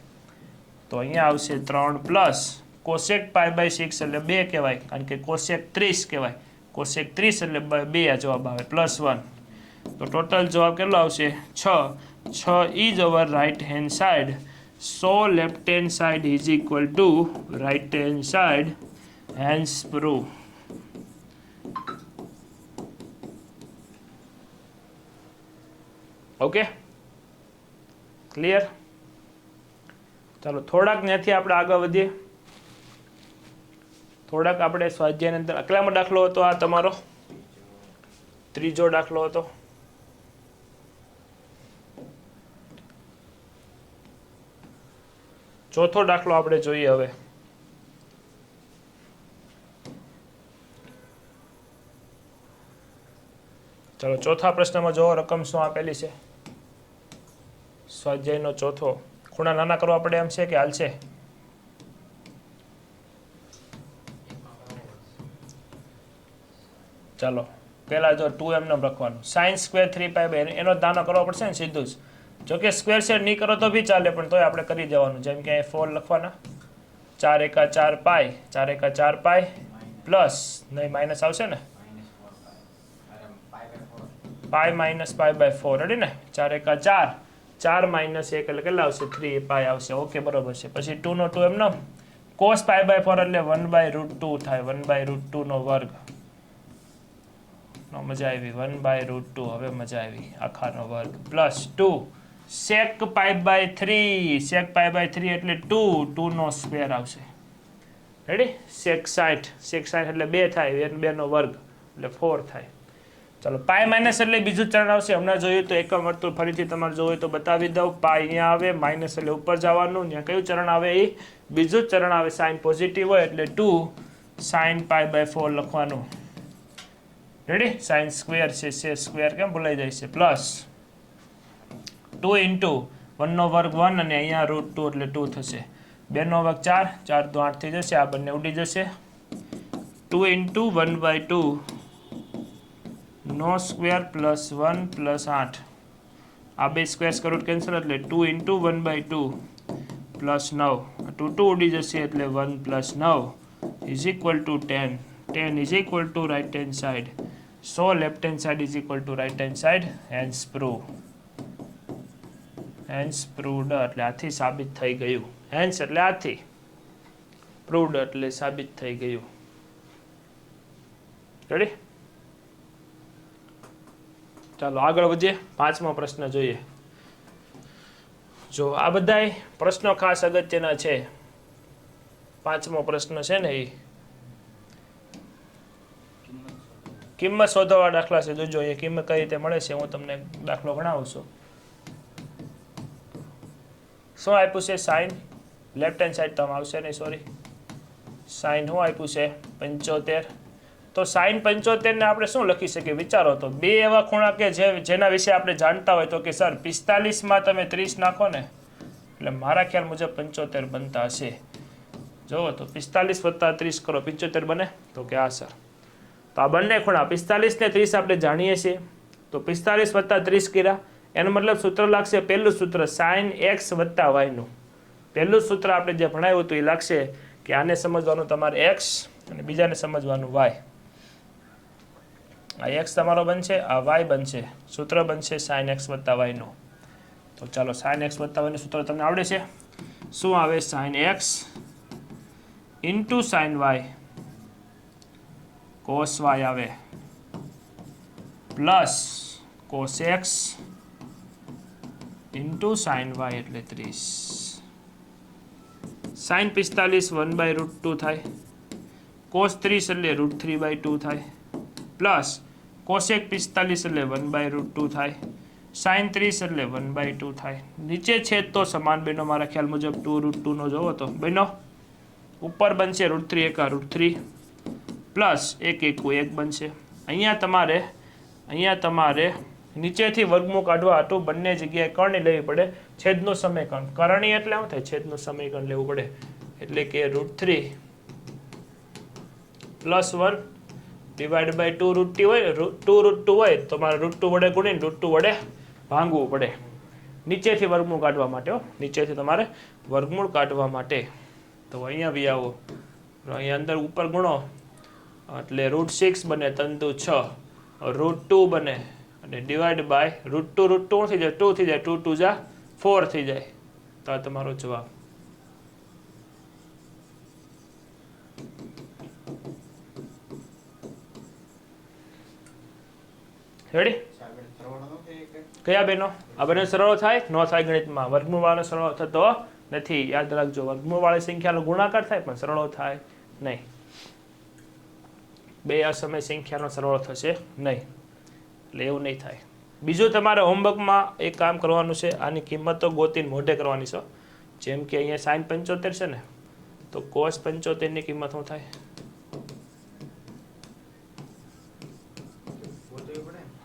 તો અહીંયા આવશે 3 પ્લસ કોશેક પાય બાય 6 એટલે 2 કહેવાય, કારણ કે કોશેક 30 કહેવાય. કોશેક 30 એટલે 2 આ જવાબ આવે પ્લસ 1. તો ટોટલ જવાબ કેટલો આવશે 6 is over right hand side. So left hand side is equal to right hand side, hence prove. Okay, clear? ચાલો થોડાક ત્યાંથી આપણે આગળ વધીએ. થોડાક આપણે સ્વાધ્યાયની અંદર અકલામો દાખલો હતો, આ તમારો ત્રીજો દાખલો હતો. ચોથો દાખલો આપણે જોઈએ હવે. ચાલો ચોથા પ્રશ્નમાં જો રકમ શું આપેલી છે. સ્વાધ્યાયનો ચોથો. ખૂણા નાના કરવા પડે એમ છે કે હાલશે? ચાલો પહેલા જો 2 એમ લખવાનું, sin સ્ક્વેર 3π એનો નાનો કરવો પડશે ને સીધું જ. જો કે સ્ક્વેર શેર નહીં કરો તો બી ચાલે, પણ તોય આપણે કરી દેવાનું. જેમ કે 4 લખવાના, 4 એકા 4 પાય, 4 એકા 4 પાય પ્લસ નહીં માઇનસ આવશે ને, pi minus pi by 4, ready ને? 4 એકા 4, 4 માઇનસ 1 એટલે કેટલા આવશે 3 પાય આવશે. ઓકે, બરોબર છે. પછી 2 નો 2 એમનો, cos પાય બાય 4 એટલે 1/√2 થાય, 1/√2 નો વર્ગ. મજા આવી, 1/√2. હવે મજા આવી, આખાનો વર્ગ plus 2 sec pi by 3, sec pi by 3 એટલે 2 નો સ્ક્વેર આવશે, રેડી? sec 60, sec 60 એટલે 2 થાય, 2 નો વર્ગ એટલે 4 થાય. ચાલો પાય માઇનસ એટલે બીજું ચરણ આવશે. હમણાં જોયું તો એકમ વર્તુળ ફરીથી તમારે જોયું તો બતાવી દઉં. પાય અહીંયા આવે, માઇનસ એટલે ઉપર જવાનું, ત્યાં કયું ચરણ આવે? એ બીજું ચરણ આવે. સાઇન પોઝિટિવ હોય એટલે 2 sin પાય બાય 4 લખવાનું, રેડી? સાઇન સ્ક્વેર છે, સ્ક્વેર કેમ ભૂલાઈ જાય છે, પ્લસ 2 ઇન્ટુ 1 નો વર્ગ 1 અને અહીંયા √2 એટલે 2 થશે. 2 નો વર્ગ 4, 4 તો 8 થઈ જશે, આ બંને ઉડી જશે. 2 ઇન્ટુ 1/2 નો સ્ક્વેર પ્લસ 1 પ્લસ 8, આ બે સ્ક્વેર સ્ક્વેર કેન્સલ એટલે 2 ઇન્ટુ 1/2 પ્લસ 9, 2 ઉડી જશે એટલે 1 plus 9 is equal to 10. 10 is equal to right hand side. So left hand side is equal to right hand side, hence prove. Hence proved એટલે આથી સાબિત થઈ ગયું. હેન્સ એટલે આથી, પ્રૂવડ એટલે સાબિત થઈ ગયું. રેડી? ચાલો આગળ વધીએ. 5મો પ્રશ્ન જોઈએ. જો આ બધાય પ્રશ્નો ખાસ અગત્યના છે. 5મો પ્રશ્ન છે ને, એ કિંમત શોધવા દાખલા છે. જોજો એ કિંમત કઈ રીતે મળે છે, હું તમને દાખલો ગણાવું છું. શું આપ્યું છે? સાઇન લેફ્ટ હેન્ડ સાઈડ તો આવશે નહીં, સોરી. સાઇન શું આપ્યું છે? 75. તો સાઇન 75 ને આપણે શું લખી શકીએ? વિચારો તો. બે એવા ખૂણા કે જેના વિશે આપણે જાણતા હોય તો કે સર 45 માં તમે 30 નાખો ને એટલે મારા ખ્યાલ મુજબ 75 બનતા હશે. જોવો તો 45 વત્તા 30 કરો, 75 બને? તો કે હા સર. તો આ બંને ખૂણા 45 ને 30 આપણે જાણીએ છીએ. તો 45 વત્તા 30 કર્યા, એનો મતલબ સૂત્ર લાગશે, પહેલું સૂત્ર sin x વત્તા y નું. પહેલું સૂત્ર આપણે જે ભણાવ્યું હતું એ લાગશે કે આને સમજવાનું તમારે x અને બીજાને સમજવાનું y. આ x તમારો બનશે, આ y બનશે. સૂત્ર બનશે sin x વત્તા y નું. તો ચાલો sin x વત્તા y નું સૂત્ર તમને આવડે છે. શું આવે? sin x into sin y cos y આવે plus cos x into sin y એટલે 30. sin 45 1/√2 થાય, cos 30 એટલે √3/2 થાય, પ્લસ cosec 45 એટલે 1/√2 થાય, sin 30 એટલે 1/2 થાય. નીચે છેદ તો સમાન બન્યો મારા ખ્યાલ મુજબ. 2√2 નો જોવો તો બન્યો. ઉપર બનશે √3 એકા √3 પ્લસ 1 એકુ 1 બનશે. અહીંયા તમારે નીચેથી વર્ગમૂળ કાઢવા હતું બંને જગ્યાએ કર્ણ લેવી પડે. છેદનું સમીકરણ કરણી એટલે શું થાય? છેદનું સમીકરણ લેવું પડે. એટલે કે √3 + 1 ડિવાઈડ બાય 2 √2 હોય, 2 √2 હોય તો મારે √2 વડે ગુણીને √2 વડે ભાંગવું પડે નીચેથી વર્ગમૂળ કાઢવા માટે. નીચેથી તમારે વર્ગમૂળ કાઢવા માટે. તો અહીંયા બી આવો, અહીંયા અંદર ઉપર ગુણો એટલે √6 બને, 3 × 6, √2 બને અને ડિવાઈડ બાય √2 થઈ જાય, 2 થઈ જાય, 2 × 2 = 4 થઈ જાય. તો આ તમારો જવાબ. રેડી? કયા બેનો? આ બંને સરળ થાય? ન થાય ગણિતમાં. વર્ગમૂળ વાળાનો સરળ થતો નથી, યાદ રાખજો. વર્ગમૂળ વાળી સંખ્યાનો ગુણાકાર થાય પણ સરળ થાય નહીં. બે અસમય સંખ્યાનો સરળ થશે નહીં, એટલે એવું નહીં થાય. બીજું તમારે હોમવર્કમાં એક કામ કરવાનું છે, આની કિંમતો ગોતીને મોઢે કરવાની છે. જેમ કે અહીંયા sin 75 છે ને, તો cos 75 ની કિંમત શું થાય?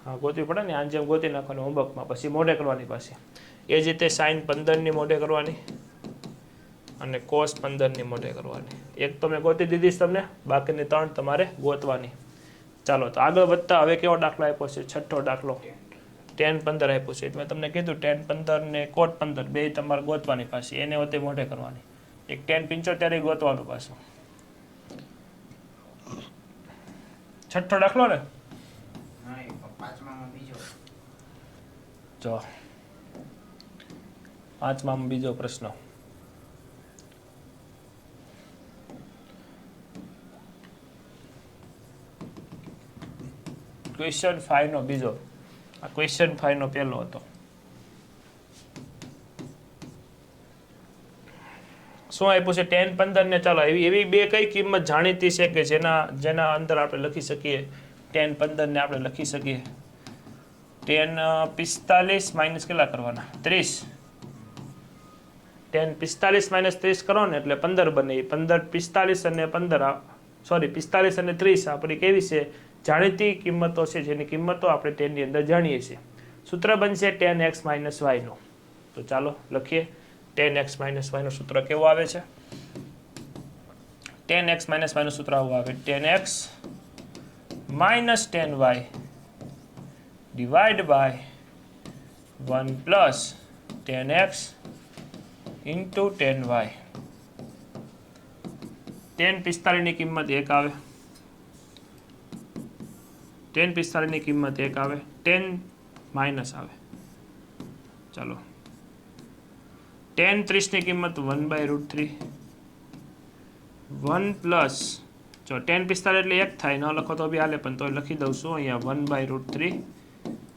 હા, ગોતવી પડે ને. આની જેમ ગોતી નાખવાની હોમવર્કમાં, પછી મોઢે કરવાની પાછી. એ જ રીતે sin 15 ની મોઢે કરવાની અને cos 15 ની મોઢે કરવાની. એક તો મેં ગોતી દીધી છે તમને, બાકીની 3 તમારે ગોતવાની. ચાલો તો આગળ વધતા. હવે કેવો દાખલો આપ્યો છે? છઠ્ઠો દાખલો tan 15 આપ્યો છે. મેં તમને કીધું tan 15 ને cot 15 બે તમારે ગોતવાની પાછી, એને વચ્ચે મોઢે કરવાની. એક tan 75 ગોતવાનું પાછું. છઠ્ઠો દાખલો ને? જો પાંચમામાં બીજો પ્રશ્ન. ક્વેશ્ચન 5 નો બીજો. આ ક્વેશ્ચન 5 નો પહેલો હતો. શું આપ્યું છે? tan 15 ને. ચાલો એવી બે કઈ કિંમત જાણીતી છે કે જેના અંદર આપણે લખી શકીએ tan 15 ને? આપણે લખી શકીએ tan 45 માઇનસ કેટલા કરવાના? 30. tan 45 - 30 કરો ને એટલે 15 બને. 15 45 અને 15 સોરી 45 અને 30 આપણી કેવી છે? જાણીતી કિંમતો છે, જેની કિંમતો આપણે તેની અંદર જાણીએ છીએ. સૂત્ર બનશે tan x - y નું. તો ચાલો લખીએ. tan x - y નું સૂત્ર કેવું આવે છે? tan x - y નું સૂત્ર આવું આવે: tan x - tan y divide by 1 + tan x * tan y. tan 45 ની કિંમત 1 આવે. tan 45 ની કિંમત 1 આવે. tan માઇનસ આવે. ચાલો tan 30 ની કિંમત 1/√3. 1 પ્લસ જો tan 45 એટલે 1 થાય, ન લખો તો બી હાલે, પણ તો લખી દઉં છું અહીંયા 1/√3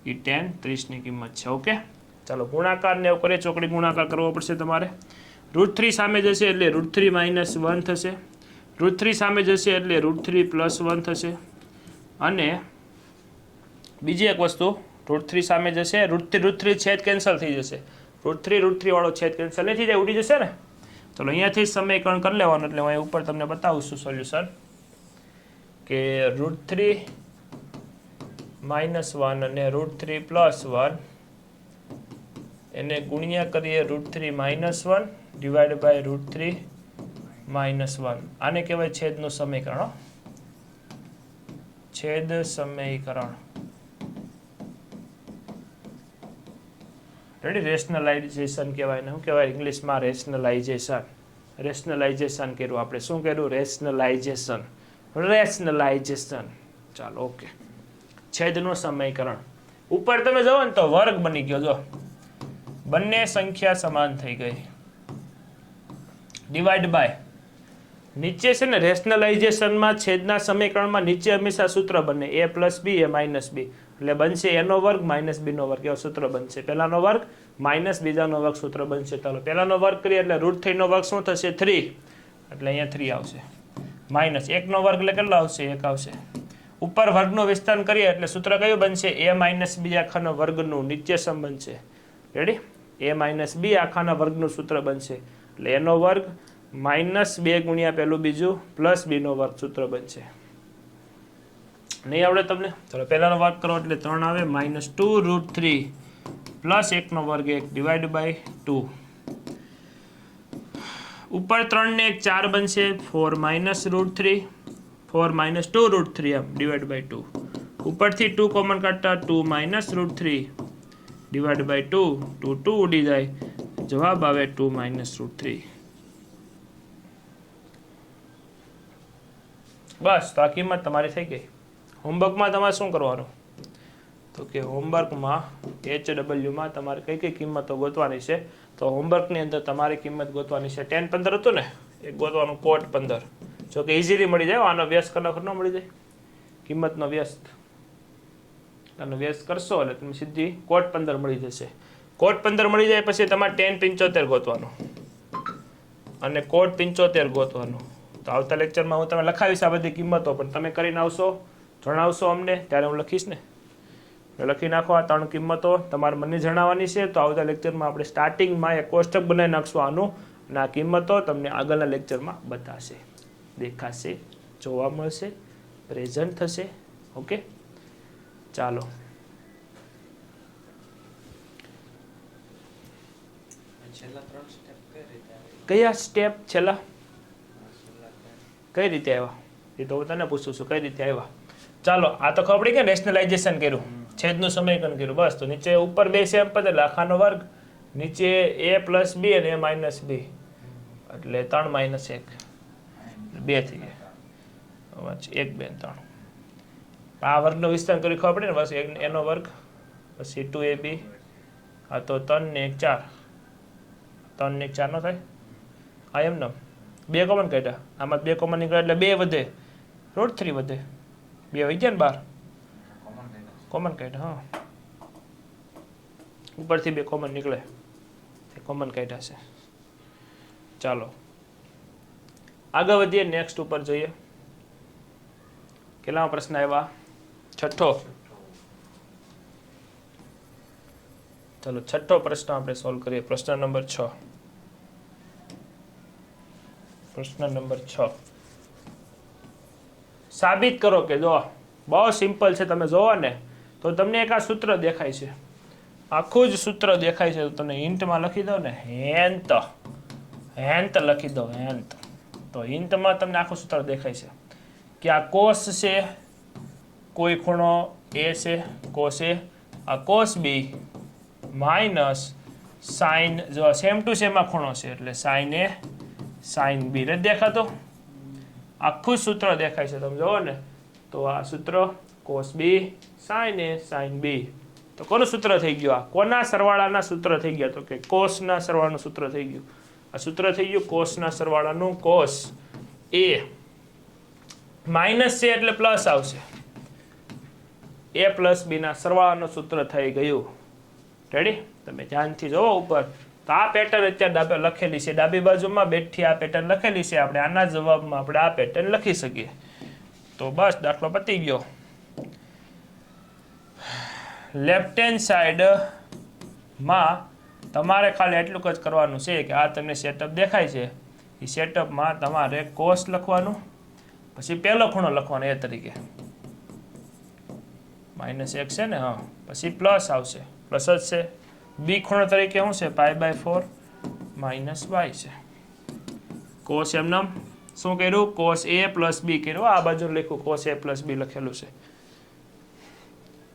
એ tan 30 ની કિંમત છે. ઓકે, ચાલો ગુણાકાર ને એવું કરે, ચોકડી ગુણાકાર કરવો પડશે તમારે. √3 સામે જશે એટલે √3 - 1 થશે. √3 સામે જશે એટલે √3 + 1 થશે. અને બીજી એક વસ્તુ, √3 સામે જશે, √3 છેદ કેન્સલ થઈ જશે. √3 વાળો છેદ કેન્સલ નહીં થઈ જાય, ઉડી જશે ને. ચલો અહીંયાથી સમીકરણ કરી લેવાનું, એટલે હું ઉપર તમને બતાવું છું સોલ્યુશન કે √3 - 1 અને √3 + 1 એને ગુણ્યા કરીએ √3 - 1 ડિવાઈડ બાય √3 - 1. આને કહેવાય છેદનું સમીકરણ. છેદ સમીકરણ. રેડી? રેશનલાઇઝેશન કહેવાય ને. શું કહેવાય ઇંગ્લિશમાં? રેશનલાઇઝેશન. રેશનલાઇઝેશન કર્યું આપણે. શું કર્યું? રેશનલાઇઝેશન. રેશનલાઇઝેશન. ચાલો ઓકે. છેદનું સમીકરણ. ઉપર તમે જુઓ ને તો વર્ગ બની ગયો. જો બંને સંખ્યા સમાન થઈ ગઈ. ડિવાઈડ બાય નીચે છે ને રેશનલાઇઝેશનમાં છેદના સમીકરણમાં નીચે હંમેશા સૂત્ર બને a + b a - b, એટલે બનશે a નો વર્ગ - b નો વર્ગ. એવો સૂત્ર બનશે. પહેલાનો વર્ગ - બીજાનો વર્ગ સૂત્ર બનશે. ચાલો પહેલાનો વર્ગ કરીએ એટલે √3 નો વર્ગ શું થશે? 3, એટલે અહીંયા 3 આવશે. માઇનસ 1 નો વર્ગ એટલે કેટલો આવશે? 1 આવશે. ઉપર વર્ગનું વિસ્તરણ કરીએ એટલે સૂત્ર કયું બનશે? a - b આખાના વર્ગનું નીચે સમ બનશે. રેડી? a - b આખાના વર્ગનું સૂત્ર બનશે. એટલે a નો વર્ગ -2 ગુણ્યા પેલું બીજું પ્લસ b નો વર્ગ સૂત્ર બનશે. નહીં આવડે તમને? ચાલો પહેલાનો વર્ગ કરો એટલે 3 આવે -2√3 પ્લસ 1 નો વર્ગ 1 ડિવાઈડ બાય 2 ઉપર 3 ને 1 4 બનશે 4 -√3 4 -2√3 એમ ડિવાઈડ બાય 2 ઉપરથી 2 કોમન કાઢતા 2 -√3 ડિવાઈડ બાય 2 2 2 ઉડી જાય જવાબ આવે 2 -√3 બસ તો આ કિંમત તમારી થઈ ગઈ હોમવર્કમાં તમારે શું કરવાનું તો કે હોમવર્કમાં HW માં તમારે કઈ કઈ કિંમતો ગોતવાની છે તો હોમવર્કની અંદર તમારી કિંમત ગોતવાની છે tan 15 હતું ને એ ગોતવાનું cot 15 જો કે ઇઝીલી મળી જાય આનો વ્યસ્ત કલાક ન મળી જાય કિંમતનો વ્યસ્ત આનો વ્યસ્ત કરશો એટલે તમને સીધી cot 15 મળી જશે cot 15 મળી જાય પછી તમારે tan 75 ગોતવાનું અને cot 75 ગોતવાનું તો આવતા લેક્ચરમાં હું તમને લખાવીશ આ બધી કિંમતો પણ તમે કરીને આવશો જણાવશો અમને ત્યારે હું લખીશ ને લખી નાખો આ 3 કિંમતો તમારે મને જણાવવાની છે તો આવતા લેક્ચરમાં આપણે સ્ટાર્ટિંગમાં એક કોષ્ટક બનાવી નાખશું આનું અને આ કિંમતો તમને આગળના લેક્ચરમાં બતાશે દેખાશે જોવા મળશે પ્રેઝન્ટ થશે ઓકે ચાલો કયા સ્ટેપ છેલ્લા કઈ રીતે આવ્યા એ તો હું તને પૂછું છું કઈ રીતે આવ્યા ચાલો આ તો ખબર પડી કે રેશનલાઇઝેશન કર્યું છેદનું સમીકરણ કર્યું બસ તો નીચે ઉપર બે સેમ પદ એટલે આખાનો વર્ગ નીચે a + b અને a - b એટલે 3 - 1 2 થઈ ગયા 1 2 3 આ વર્ગનો વિસ્તાર કરી ખબર પડે ને બસ એનો વર્ગ પછી 2ab આ તો 3 ને 1 4 3 ને 1 4 નો થાય આ એમ ન 2 કોમન કાઢ્યા આમાં 2 કોમન નીકળે એટલે 2 વધે √3 વધે 2 વહી ગયા ને 12 કોમન કાઢ્યા હા ઉપરથી 2 કોમન નીકળે કોમન કાઢ્યા છે ચાલો આગળ વધીએ નેક્સ્ટ ઉપર જોઈએ કેટલામો પ્રશ્ન આવ્યા છઠ્ઠો ચાલો છઠ્ઠો પ્રશ્ન આપણે સોલ્વ કરીએ પ્રશ્ન નંબર 6 પ્રશ્ન નંબર 6 સાબિત કરો કે જો બહુ સિમ્પલ છે તમે જોવો ને તો તમને એક આ સૂત્ર દેખાય છે આખું જ સૂત્ર દેખાય છે તો તમને હિન્ટમાં લખી દો ને હેન્ત લખી દો હેન્ત તો હિન્ટમાં તમને આખું સૂત્ર દેખાય છે કે આ કોસ છે કોઈ ખૂણો a છે કોસ a આ કોસ b માઇનસ સાઇન જો સેમ ટુ સેમ આ ખૂણો છે એટલે સાઇન a સાઇન b રે દેખાતો આખું સૂત્ર દેખાય છે તમે જોવો ને તો આ સૂત્ર cos b sin a sin b તો કોનું સૂત્ર થઈ ગયું આ કોના સરવાળાના સૂત્ર થઈ ગયા તો કે cos ના સરવાળાનું સૂત્ર થઈ ગયું આ સૂત્ર થઈ ગયું cos ના સરવાળાનું cos a માઈનસ છે એટલે પ્લસ આવશે a + b ના સરવાળાનું સૂત્ર થઈ ગયું રેડી તમે ધ્યાનથી જોવો ઉપર તો આ પેટર્ન અત્યારે લખેલી છે ડાબી બાજુમાં બેઠી આ પેટર્ન લખેલી છે આપણે આના જવાબમાં આપણે આ પેટર્ન લખી શકીએ તો બસ દાખલો પતી ગયો લેફ્ટ હેન્ડ સાઈડ માં તમારે ખાલી એટલું જ કરવાનું છે કે આ તમને સેટઅપ દેખાય છે એ સેટઅપમાં તમારે કોસ લખવાનું પછી પહેલો ખૂણો લખવાનો એ તરીકે -1 છે ને હા પછી પ્લસ આવશે પ્લસ જ છે બી ખૂણો તરીકે શું છે π/4 - y છે કોસ એમનામ શું કર્યું cos a + b કર્યું આ બાજુ લખ્યું cos a + b લખેલું છે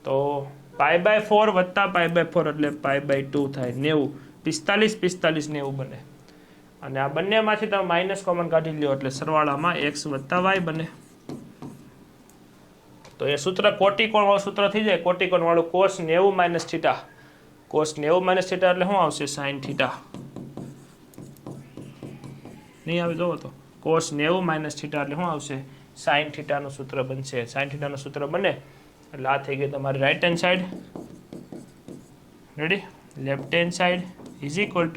તો π/4 વત્તા π/4 એટલે π/2 થાય 90 45 45 90 બને અને આ બંનેમાંથી તમે માઇનસ કોમન કાઢી લ્યો એટલે સરવાળામાં x + y બને તો એ સૂત્ર કોટિકોણ વાળું સૂત્ર થઈ જાય કોટિકોણ વાળું cos 90 - θ cos 90 - θ એટલે શું આવશે sin θ નહીં આવે જોવો તો cos 90 - θ એટલે શું આવશે sin θ નું સૂત્ર બનશે sin θ નું સૂત્ર બને એટલે આ થઈ ગઈ તમારી right hand side ready left hand side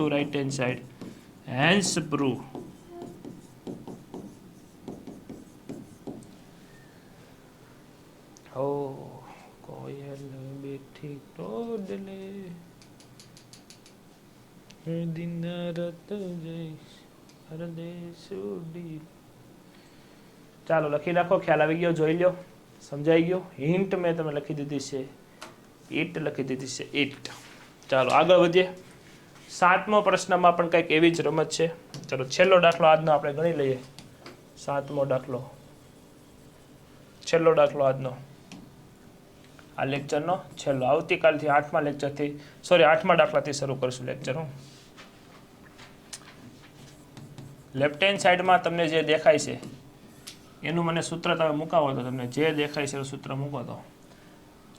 = right hand side hence prove ઓ કોયલ બેઠી ટોડલે દિન રાત જઈ હરદેશ ઉડી ચાલો લખી નાખો ખ્યાલ આવી ગયો જોઈ લ્યો સમજાઈ ગયો? હિન્ટ મેં તમે લખી દીધી છે, ઈટ લખી દીધી છે, ઈટ. ચાલો આગળ વધીએ. 7મો પ્રશ્નમાં પણ કંઈક એવી જ રમત છે. ચાલો છેલ્લો દાખલો આજનો આપણે ગણી લઈએ. 7મો દાખલો, છેલ્લો દાખલો આજનો, આ લેક્ચરનો છેલ્લો. આવતીકાલથી 8મા લેક્ચરથી, સોરી 8મા દાખલાથી શરૂ કરશું લેક્ચર. હું લેફ્ટ હેન્ડ સાઈડમાં તમને જે દેખાય છે એનું મને સૂત્ર તમે મૂકાવો તો તમને જે દેખાય છે એનું સૂત્ર મૂકો તો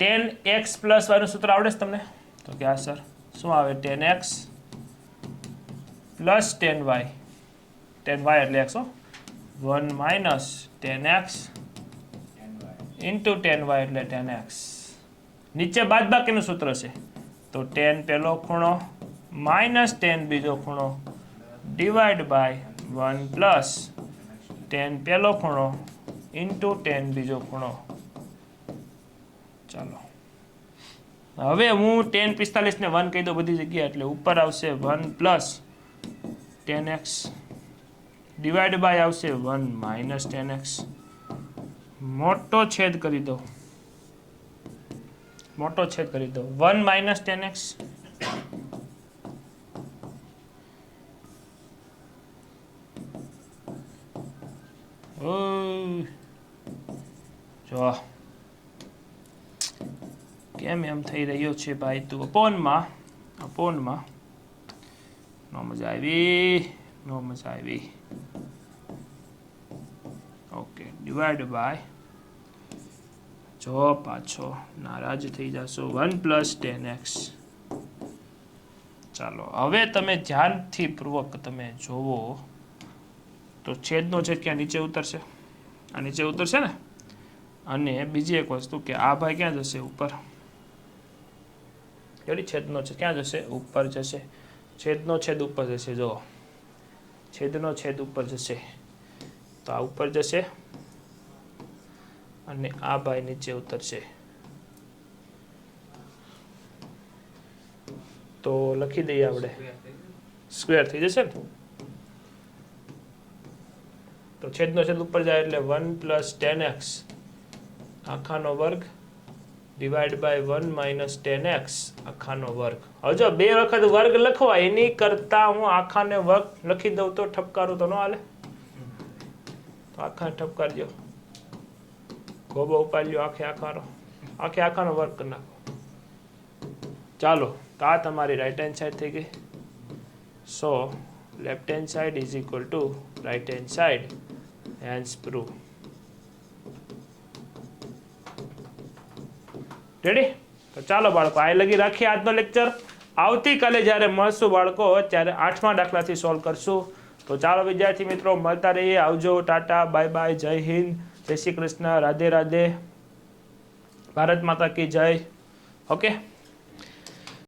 10x + y નું સૂત્ર આવડે છે તમને? તો કે હા સર. શું આવે? 10x + 10y, 10y એટલે x, 1 - 10x * 10y એટલે 10x. નીચે બાદબાકીનું સૂત્ર છે તો 10 પહેલો ખૂણો -10 બીજો ખૂણો ડિવાઈડ બાય 1 + 10 પહેલો ખૂણો * 10 બીજો ખૂણો. ચાલો હવે હું 10 45 ને 1 કહી દઉં બધી જગ્યાએ, એટલે ઉપર આવશે 1 + 10x ડિવાઈડ બાય આવશે 1 - 10x. મોટો છેદ કરી દો, મોટો છેદ કરી દો. 1 - 10x જો કેમ એમ થઈ રહ્યો છે ભાઈ તું? અપોનમાં નો મજા આવી. ઓકે ડિવાઈડ બાય, જો પાછો નારાજ થઈ જશો, 1 + 10x. ચાલો હવે તમે ધ્યાનથી પૂર્વક તમે જોવો તો છેદનો છેદ ક્યાં નીચે ઉતરશે? આ નીચે ઉતરશે ને. અને બીજી એક વસ્તુ કે આ ભાઈ ક્યાં જશે? ઉપર. કેવી? છેદનો છેદ ક્યાં જશે? ઉપર જશે. છેદનો છેદ ઉપર જશે. જો છેદનો છેદ ઉપર જશે તો આ ઉપર જશે અને આ ભાઈ નીચે ઉતરશે. તો લખી દઈએ આપણે, સ્ક્વેર થઈ જશે ને. તો છેદનો છેદ ઉપર જાય એટલે 1 + 10x આખાનો વર્ગ ડિવાઈડ બાય 1 - 10x આખાનો વર્ગ. હવે જો 2 વખત વર્ગ લખવા એની કરતા હું આખાને વર્ગ લખી દઉં તો ઠપકારું તો ન હાલે? તો આખા ઠપકારજો, ગોબો ઉપાડ્યો આખે આખાનો વર્ગ કરી નાખો. ચાલો તો આ તમારી રાઈટ હેન્ડ સાઈડ થઈ ગઈ. So left hand side is equal to right hand side, hence prove. Ready? તો ચાલો બાળકો આ લગી રાખીએ આજનો લેક્ચર. આવતીકાલે જ્યારે મળશું બાળકો ત્યારે 8મા દાખલાથી સોલ્વ કરશું. તો ચાલો વિદ્યાર્થી મિત્રો મળતા રહીએ. આવજો, ટાટા, બાય બાય, જય હિન્દ, જય શ્રી કૃષ્ણ, રાધે રાધે, ભારત માતા કી જય. ઓકે.